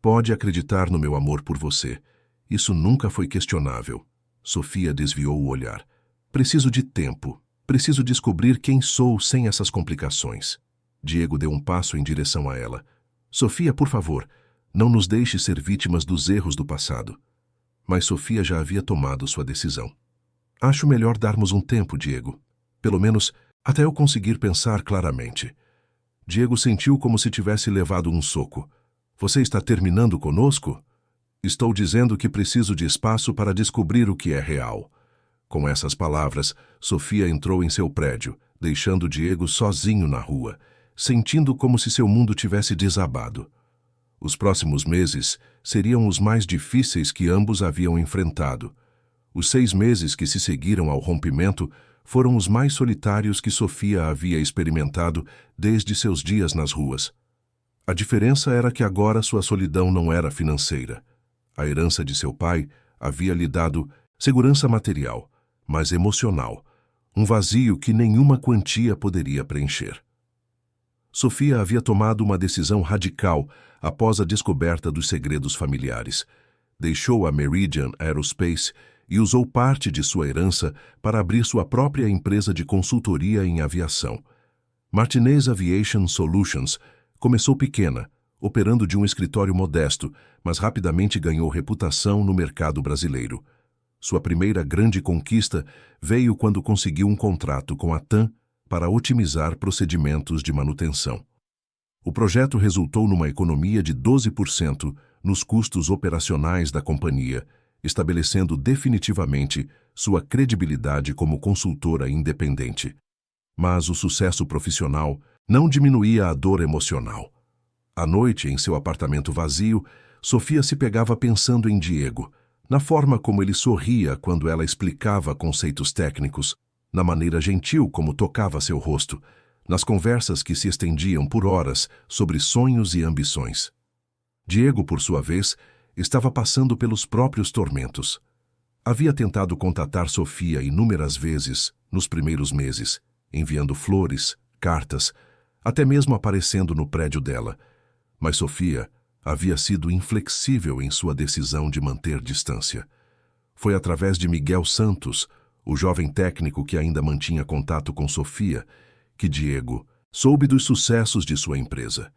Pode acreditar no meu amor por você. Isso nunca foi questionável. Sofia desviou o olhar. Preciso de tempo. Preciso descobrir quem sou sem essas complicações. Diego deu um passo em direção a ela. Sofia, por favor, Não nos deixe ser vítimas dos erros do passado. Mas Sofia já havia tomado sua decisão. Acho melhor darmos um tempo, Diego. Pelo menos até eu conseguir pensar claramente. Diego sentiu como se tivesse levado um soco. Você está terminando conosco? Estou dizendo que preciso de espaço para descobrir o que é real. Com essas palavras, Sofia entrou em seu prédio, deixando Diego sozinho na rua, sentindo como se seu mundo tivesse desabado. Os próximos meses seriam os mais difíceis que ambos haviam enfrentado. Os 6 meses que se seguiram ao rompimento foram os mais solitários que Sofia havia experimentado desde seus dias nas ruas. A diferença era que agora sua solidão não era financeira. A herança de seu pai havia lhe dado segurança material, mas emocional, um vazio que nenhuma quantia poderia preencher. Sofia havia tomado uma decisão radical após a descoberta dos segredos familiares. Deixou a Meridian Aerospace e usou parte de sua herança para abrir sua própria empresa de consultoria em aviação. Martinez Aviation Solutions começou pequena, operando de um escritório modesto, mas rapidamente ganhou reputação no mercado brasileiro. Sua primeira grande conquista veio quando conseguiu um contrato com a TAM para otimizar procedimentos de manutenção. O projeto resultou numa economia de 12% nos custos operacionais da companhia, estabelecendo definitivamente sua credibilidade como consultora independente. Mas o sucesso profissional não diminuía a dor emocional. À noite, em seu apartamento vazio, Sofia se pegava pensando em Diego, na forma como ele sorria quando ela explicava conceitos técnicos, na maneira gentil como tocava seu rosto, nas conversas que se estendiam por horas sobre sonhos e ambições. Diego, por sua vez, estava passando pelos próprios tormentos. Havia tentado contatar Sofia inúmeras vezes nos primeiros meses, enviando flores, cartas, até mesmo aparecendo no prédio dela. Mas Sofia havia sido inflexível em sua decisão de manter distância. Foi através de Miguel Santos, o jovem técnico que ainda mantinha contato com Sofia, que Diego soube dos sucessos de sua empresa.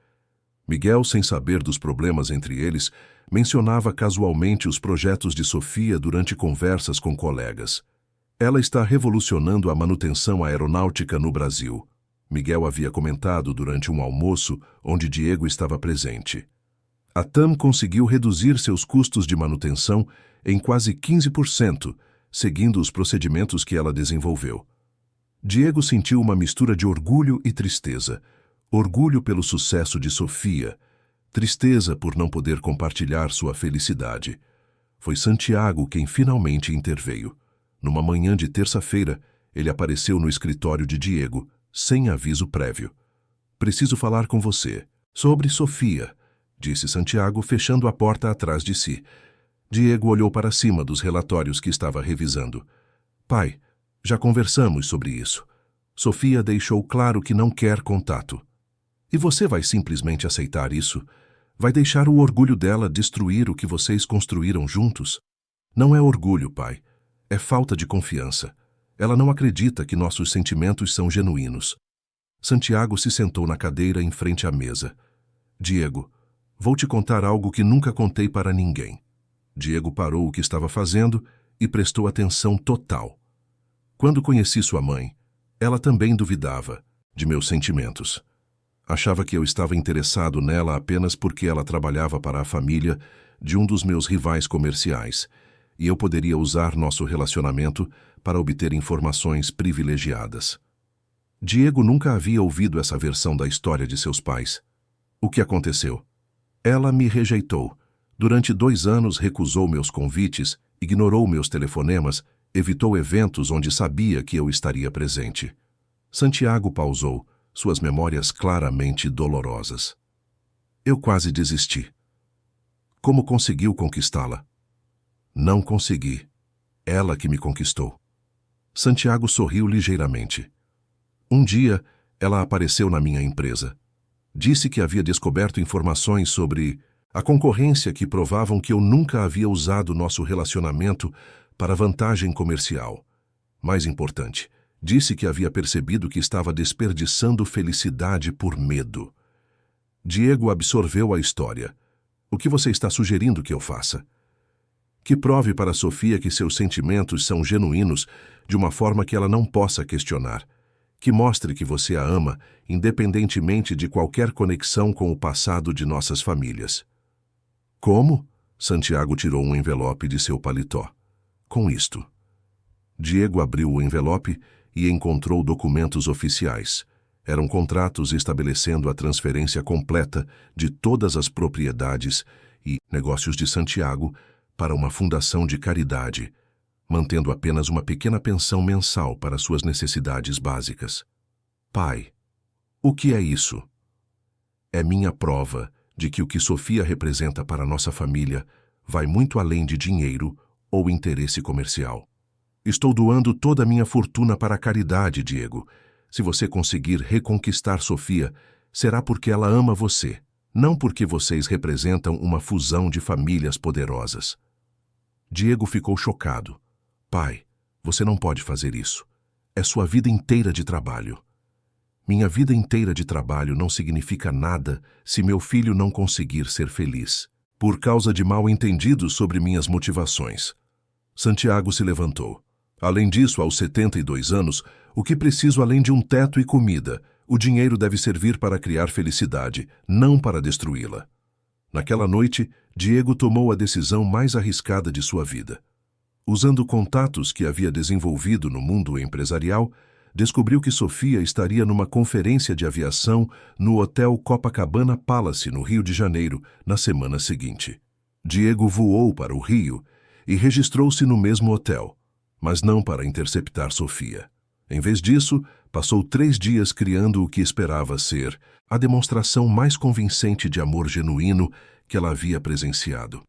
Miguel, sem saber dos problemas entre eles, mencionava casualmente os projetos de Sofia durante conversas com colegas. Ela está revolucionando a manutenção aeronáutica no Brasil. Miguel havia comentado durante um almoço onde Diego estava presente. A TAM conseguiu reduzir seus custos de manutenção em quase 15%, seguindo os procedimentos que ela desenvolveu. Diego sentiu uma mistura de orgulho e tristeza. Orgulho pelo sucesso de Sofia, tristeza por não poder compartilhar sua felicidade. Foi Santiago quem finalmente interveio. Numa manhã de terça-feira, ele apareceu no escritório de Diego, sem aviso prévio. "Preciso falar com você. Sobre Sofia", disse Santiago, fechando a porta atrás de si. Diego olhou para cima dos relatórios que estava revisando. "Pai, já conversamos sobre isso. Sofia deixou claro que não quer contato. E você vai simplesmente aceitar isso? Vai deixar o orgulho dela destruir o que vocês construíram juntos? Não é orgulho, pai. É falta de confiança. Ela não acredita que nossos sentimentos são genuínos." Santiago se sentou na cadeira em frente à mesa. "Diego, vou te contar algo que nunca contei para ninguém." Diego parou o que estava fazendo e prestou atenção total. "Quando conheci sua mãe, ela também duvidava de meus sentimentos. Achava que eu estava interessado nela apenas porque ela trabalhava para a família de um dos meus rivais comerciais, e eu poderia usar nosso relacionamento para obter informações privilegiadas." Diego nunca havia ouvido essa versão da história de seus pais. "O que aconteceu?" "Ela me rejeitou. Durante 2 anos recusou meus convites, ignorou meus telefonemas, evitou eventos onde sabia que eu estaria presente." Santiago pausou, suas memórias claramente dolorosas. "Eu quase desisti." "Como conseguiu conquistá-la?" "Não consegui. Ela que me conquistou." Santiago sorriu ligeiramente. "Um dia, ela apareceu na minha empresa. Disse que havia descoberto informações sobre a concorrência que provavam que eu nunca havia usado nosso relacionamento para vantagem comercial. Mais importante, disse que havia percebido que estava desperdiçando felicidade por medo." Diego absorveu a história. O que você está sugerindo que eu faça? Que prove para Sofia que seus sentimentos são genuínos de uma forma que ela não possa questionar. Que mostre que você a ama, independentemente de qualquer conexão com o passado de nossas famílias. Como? Santiago tirou um envelope de seu paletó. Com isto. Diego abriu o envelope e encontrou documentos oficiais. Eram contratos estabelecendo a transferência completa de todas as propriedades e negócios de Santiago para uma fundação de caridade, mantendo apenas uma pequena pensão mensal para suas necessidades básicas. Pai, o que é isso? É minha prova de que o que Sofia representa para nossa família vai muito além de dinheiro ou interesse comercial. Estou doando toda a minha fortuna para a caridade, Diego. Se você conseguir reconquistar Sofia, será porque ela ama você, não porque vocês representam uma fusão de famílias poderosas. Diego ficou chocado. Pai, você não pode fazer isso. É sua vida inteira de trabalho. Minha vida inteira de trabalho não significa nada se meu filho não conseguir ser feliz, por causa de mal-entendidos sobre minhas motivações. Santiago se levantou. Além disso, aos 72 anos, o que preciso além de um teto e comida? O dinheiro deve servir para criar felicidade, não para destruí-la. Naquela noite, Diego tomou a decisão mais arriscada de sua vida. Usando contatos que havia desenvolvido no mundo empresarial, descobriu que Sofia estaria numa conferência de aviação no Hotel Copacabana Palace, no Rio de Janeiro, na semana seguinte. Diego voou para o Rio e registrou-se no mesmo hotel, mas não para interceptar Sofia. Em vez disso, passou 3 dias criando o que esperava ser a demonstração mais convincente de amor genuíno que ela havia presenciado.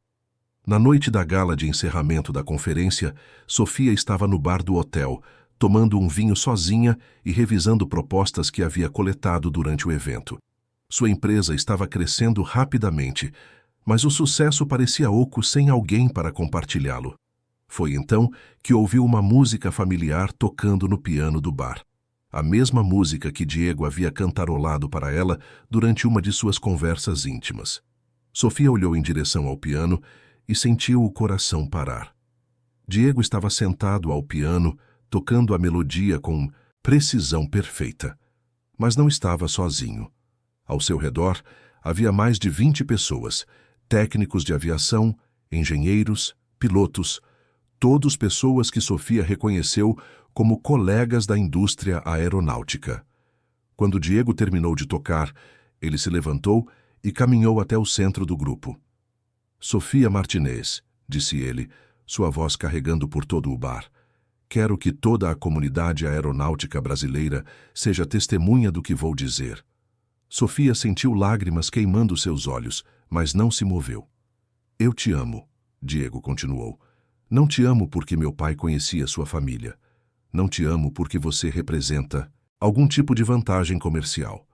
Na noite da gala de encerramento da conferência, Sofia estava no bar do hotel, tomando um vinho sozinha e revisando propostas que havia coletado durante o evento. Sua empresa estava crescendo rapidamente, mas o sucesso parecia oco sem alguém para compartilhá-lo. Foi então que ouviu uma música familiar tocando no piano do bar. A mesma música que Diego havia cantarolado para ela durante uma de suas conversas íntimas. Sofia olhou em direção ao piano e sentiu o coração parar. Diego estava sentado ao piano, tocando a melodia com precisão perfeita. Mas não estava sozinho. Ao seu redor, havia mais de 20 pessoas, técnicos de aviação, engenheiros, pilotos, todos pessoas que Sofia reconheceu como colegas da indústria aeronáutica. Quando Diego terminou de tocar, ele se levantou e caminhou até o centro do grupo. Sofia Martinez, disse ele, sua voz carregando por todo o bar. Quero que toda a comunidade aeronáutica brasileira seja testemunha do que vou dizer. Sofia sentiu lágrimas queimando seus olhos, mas não se moveu. Eu te amo, Diego continuou. Não te amo porque meu pai conhecia sua família. Não te amo porque você representa algum tipo de vantagem comercial.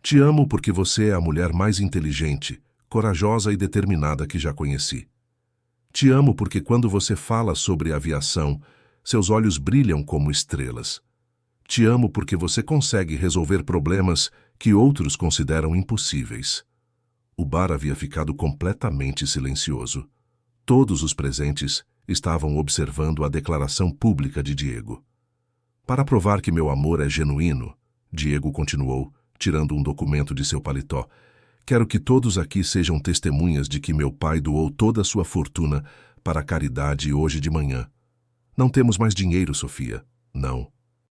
Te amo porque você é a mulher mais inteligente, corajosa e determinada que já conheci. Te amo porque quando você fala sobre aviação, seus olhos brilham como estrelas. Te amo porque você consegue resolver problemas que outros consideram impossíveis. O bar havia ficado completamente silencioso. Todos os presentes estavam observando a declaração pública de Diego. Para provar que meu amor é genuíno, Diego continuou, tirando um documento de seu paletó, quero que todos aqui sejam testemunhas de que meu pai doou toda a sua fortuna para a caridade hoje de manhã. Não temos mais dinheiro, Sofia. Não.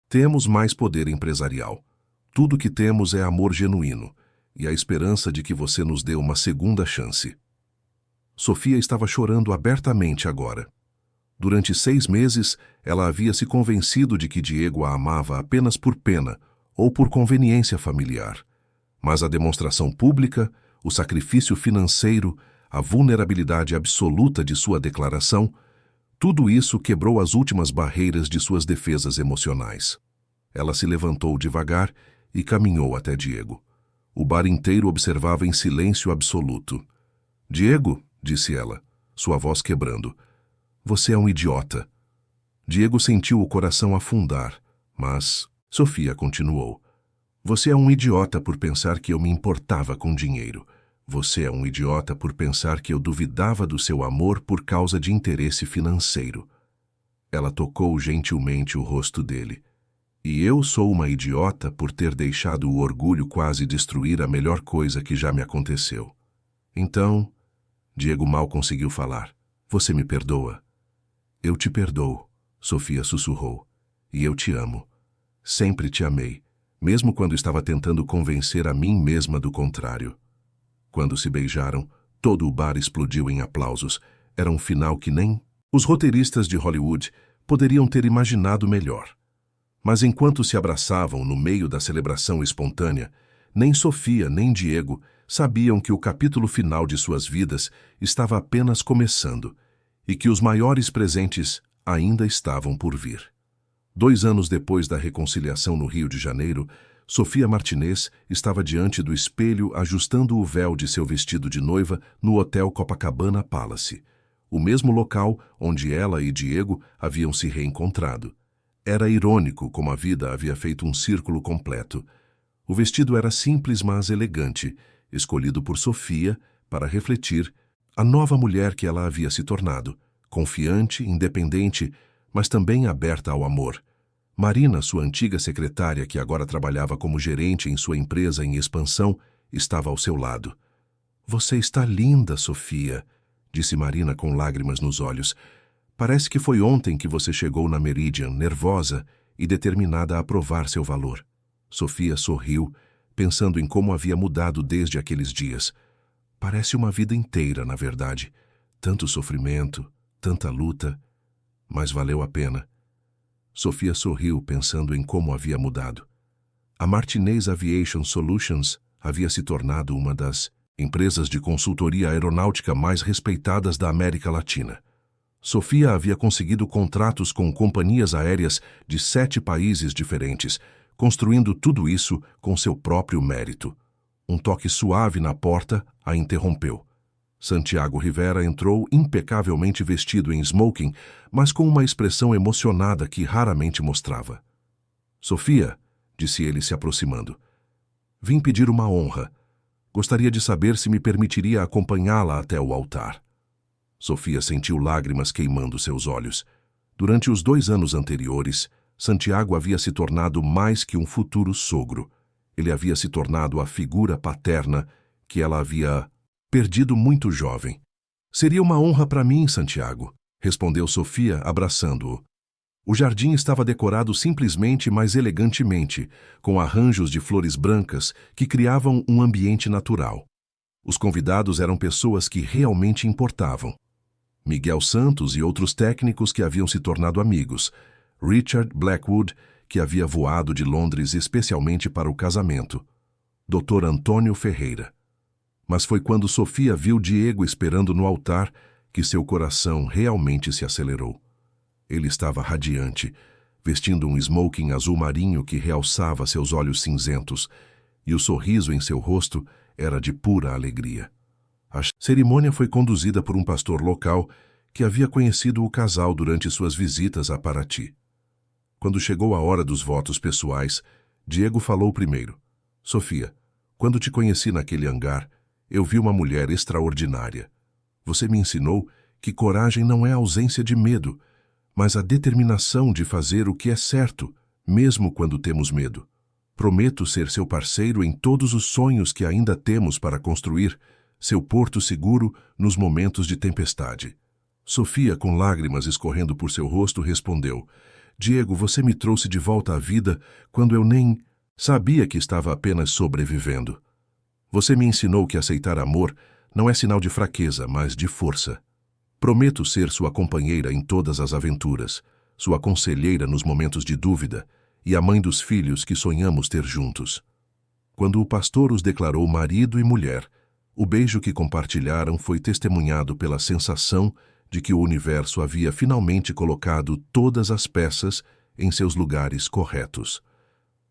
Temos mais poder empresarial. Tudo o que temos é amor genuíno e a esperança de que você nos dê uma segunda chance. Sofia estava chorando abertamente agora. Durante 6 meses, ela havia se convencido de que Diego a amava apenas por pena ou por conveniência familiar. Mas a demonstração pública, o sacrifício financeiro, a vulnerabilidade absoluta de sua declaração, tudo isso quebrou as últimas barreiras de suas defesas emocionais. Ela se levantou devagar e caminhou até Diego. O bar inteiro observava em silêncio absoluto. Diego, disse ela, sua voz quebrando, você é um idiota. Diego sentiu o coração afundar, mas Sofia continuou. Você é um idiota por pensar que eu me importava com dinheiro. Você é um idiota por pensar que eu duvidava do seu amor por causa de interesse financeiro. Ela tocou gentilmente o rosto dele. E eu sou uma idiota por ter deixado o orgulho quase destruir a melhor coisa que já me aconteceu. Então, Diego mal conseguiu falar. Você me perdoa? Eu te perdoo, Sofia sussurrou. E eu te amo. Sempre te amei, mesmo quando estava tentando convencer a mim mesma do contrário. Quando se beijaram, todo o bar explodiu em aplausos. Era um final que nem os roteiristas de Hollywood poderiam ter imaginado melhor. Mas enquanto se abraçavam no meio da celebração espontânea, nem Sofia nem Diego sabiam que o capítulo final de suas vidas estava apenas começando e que os maiores presentes ainda estavam por vir. 2 anos depois da reconciliação no Rio de Janeiro, Sofia Martinez estava diante do espelho ajustando o véu de seu vestido de noiva no Hotel Copacabana Palace, o mesmo local onde ela e Diego haviam se reencontrado. Era irônico como a vida havia feito um círculo completo. O vestido era simples, mas elegante, escolhido por Sofia para refletir a nova mulher que ela havia se tornado, confiante, independente, mas também aberta ao amor. Marina, sua antiga secretária, que agora trabalhava como gerente em sua empresa em expansão, estava ao seu lado. Você está linda, Sofia, disse Marina com lágrimas nos olhos. Parece que foi ontem que você chegou na Meridian, nervosa e determinada a provar seu valor. Sofia sorriu, pensando em como havia mudado desde aqueles dias. Parece uma vida inteira, na verdade. Tanto sofrimento, tanta luta, mas valeu a pena. Sofia sorriu, pensando em como havia mudado. A Martinez Aviation Solutions havia se tornado uma das empresas de consultoria aeronáutica mais respeitadas da América Latina. Sofia havia conseguido contratos com companhias aéreas de 7 países diferentes, construindo tudo isso com seu próprio mérito. Um toque suave na porta a interrompeu. Santiago Rivera entrou impecavelmente vestido em smoking, mas com uma expressão emocionada que raramente mostrava. Sofia, disse ele se aproximando, vim pedir uma honra. Gostaria de saber se me permitiria acompanhá-la até o altar. Sofia sentiu lágrimas queimando seus olhos. Durante os 2 anos anteriores, Santiago havia se tornado mais que um futuro sogro. Ele havia se tornado a figura paterna que ela havia perdido muito jovem. Seria uma honra para mim, Santiago, respondeu Sofia, abraçando-o. O jardim estava decorado simplesmente, mas elegantemente, com arranjos de flores brancas que criavam um ambiente natural. Os convidados eram pessoas que realmente importavam. Miguel Santos e outros técnicos que haviam se tornado amigos. Richard Blackwood, que havia voado de Londres especialmente para o casamento. Dr. Antônio Ferreira. Mas foi quando Sofia viu Diego esperando no altar que seu coração realmente se acelerou. Ele estava radiante, vestindo um smoking azul marinho que realçava seus olhos cinzentos, e o sorriso em seu rosto era de pura alegria. A cerimônia foi conduzida por um pastor local que havia conhecido o casal durante suas visitas a Paraty. Quando chegou a hora dos votos pessoais, Diego falou primeiro. Sofia, quando te conheci naquele hangar, eu vi uma mulher extraordinária. Você me ensinou que coragem não é ausência de medo, mas a determinação de fazer o que é certo, mesmo quando temos medo. Prometo ser seu parceiro em todos os sonhos que ainda temos para construir, seu porto seguro nos momentos de tempestade. Sofia, com lágrimas escorrendo por seu rosto, respondeu, Diego, você me trouxe de volta à vida quando eu nem sabia que estava apenas sobrevivendo. Você me ensinou que aceitar amor não é sinal de fraqueza, mas de força. Prometo ser sua companheira em todas as aventuras, sua conselheira nos momentos de dúvida e a mãe dos filhos que sonhamos ter juntos. Quando o pastor os declarou marido e mulher, o beijo que compartilharam foi testemunhado pela sensação de que o universo havia finalmente colocado todas as peças em seus lugares corretos.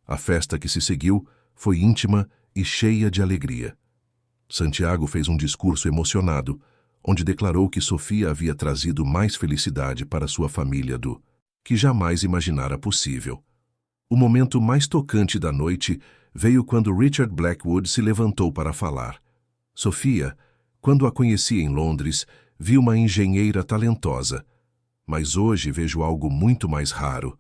A festa que se seguiu foi íntima e cheia de alegria. Santiago fez um discurso emocionado, onde declarou que Sofia havia trazido mais felicidade para sua família do que jamais imaginara possível. O momento mais tocante da noite veio quando Richard Blackwood se levantou para falar. Sofia, quando a conheci em Londres, vi uma engenheira talentosa. Mas hoje vejo algo muito mais raro.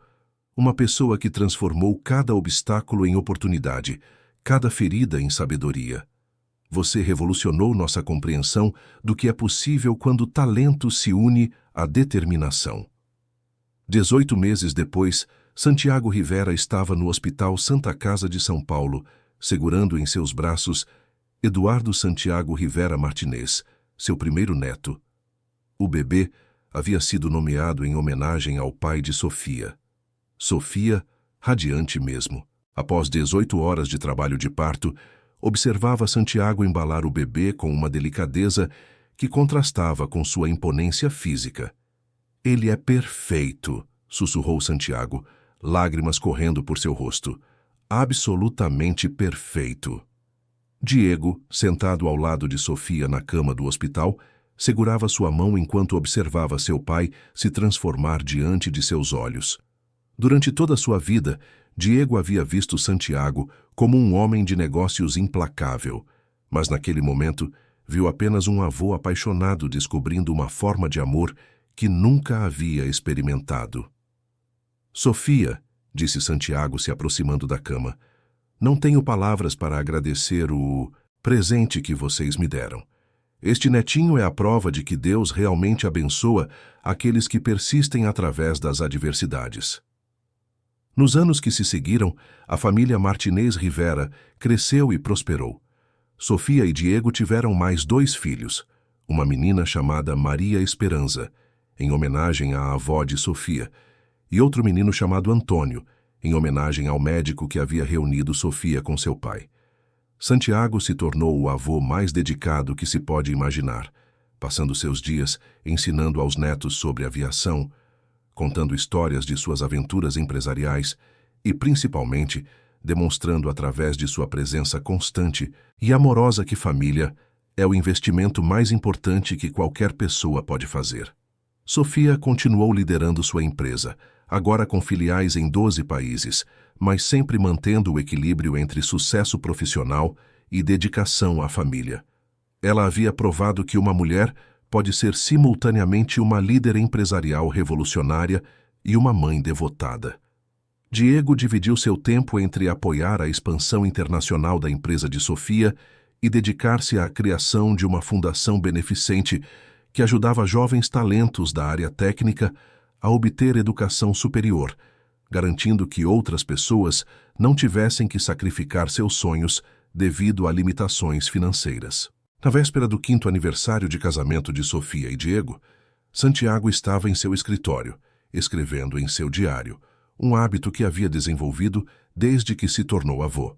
Uma pessoa que transformou cada obstáculo em oportunidade, cada ferida em sabedoria. Você revolucionou nossa compreensão do que é possível quando o talento se une à determinação. 18 meses depois, Santiago Rivera estava no Hospital Santa Casa de São Paulo, segurando em seus braços Eduardo Santiago Rivera Martinez, seu primeiro neto. O bebê havia sido nomeado em homenagem ao pai de Sofia. Sofia, radiante mesmo, após 18 horas de trabalho de parto, observava Santiago embalar o bebê com uma delicadeza que contrastava com sua imponência física. "Ele é perfeito", sussurrou Santiago, lágrimas correndo por seu rosto. "Absolutamente perfeito." Diego, sentado ao lado de Sofia na cama do hospital, segurava sua mão enquanto observava seu pai se transformar diante de seus olhos. Durante toda sua vida, Diego havia visto Santiago como um homem de negócios implacável, mas naquele momento viu apenas um avô apaixonado descobrindo uma forma de amor que nunca havia experimentado. "Sofia", disse Santiago se aproximando da cama, "não tenho palavras para agradecer o presente que vocês me deram. Este netinho é a prova de que Deus realmente abençoa aqueles que persistem através das adversidades." Nos anos que se seguiram, a família Martinez Rivera cresceu e prosperou. Sofia e Diego tiveram mais 2 filhos, uma menina chamada Maria Esperança, em homenagem à avó de Sofia, e outro menino chamado Antônio, em homenagem ao médico que havia reunido Sofia com seu pai. Santiago se tornou o avô mais dedicado que se pode imaginar, passando seus dias ensinando aos netos sobre aviação, contando histórias de suas aventuras empresariais e, principalmente, demonstrando através de sua presença constante e amorosa que família é o investimento mais importante que qualquer pessoa pode fazer. Sofia continuou liderando sua empresa, agora com filiais em 12 países, mas sempre mantendo o equilíbrio entre sucesso profissional e dedicação à família. Ela havia provado que uma mulher pode ser simultaneamente uma líder empresarial revolucionária e uma mãe devotada. Diego dividiu seu tempo entre apoiar a expansão internacional da empresa de Sofia e dedicar-se à criação de uma fundação beneficente que ajudava jovens talentos da área técnica a obter educação superior, garantindo que outras pessoas não tivessem que sacrificar seus sonhos devido a limitações financeiras. Na véspera do 5º aniversário de casamento de Sofia e Diego, Santiago estava em seu escritório, escrevendo em seu diário, um hábito que havia desenvolvido desde que se tornou avô.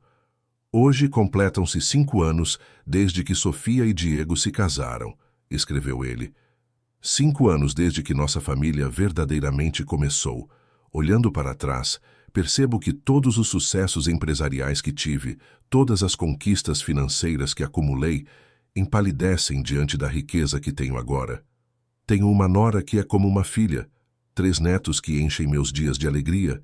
"Hoje completam-se 5 anos desde que Sofia e Diego se casaram", escreveu ele. 5 anos desde que nossa família verdadeiramente começou. Olhando para trás, percebo que todos os sucessos empresariais que tive, todas as conquistas financeiras que acumulei, empalidecem diante da riqueza que tenho agora. Tenho uma nora que é como uma filha, 3 netos que enchem meus dias de alegria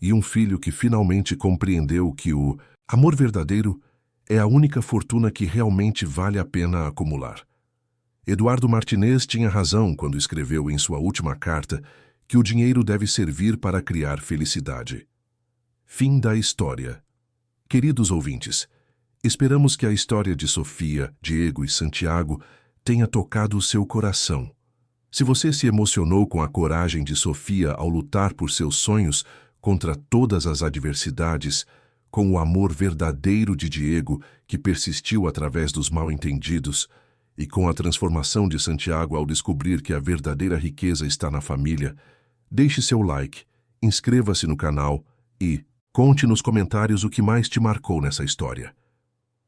e um filho que finalmente compreendeu que o amor verdadeiro é a única fortuna que realmente vale a pena acumular. Eduardo Martinez tinha razão quando escreveu em sua última carta que o dinheiro deve servir para criar felicidade. Fim da história. Queridos ouvintes, esperamos que a história de Sofia, Diego e Santiago tenha tocado o seu coração. Se você se emocionou com a coragem de Sofia ao lutar por seus sonhos contra todas as adversidades, com o amor verdadeiro de Diego que persistiu através dos mal-entendidos, e com a transformação de Santiago ao descobrir que a verdadeira riqueza está na família, deixe seu like, inscreva-se no canal e conte nos comentários o que mais te marcou nessa história.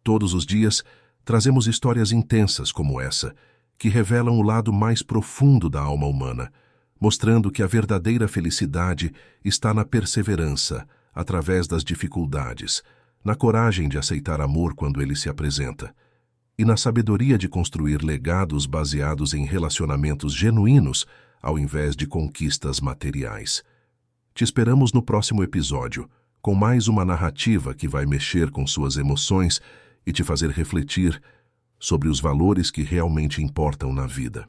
Todos os dias, trazemos histórias intensas como essa, que revelam o lado mais profundo da alma humana, mostrando que a verdadeira felicidade está na perseverança, através das dificuldades, na coragem de aceitar amor quando ele se apresenta, e na sabedoria de construir legados baseados em relacionamentos genuínos, ao invés de conquistas materiais. Te esperamos no próximo episódio, com mais uma narrativa que vai mexer com suas emoções e te fazer refletir sobre os valores que realmente importam na vida.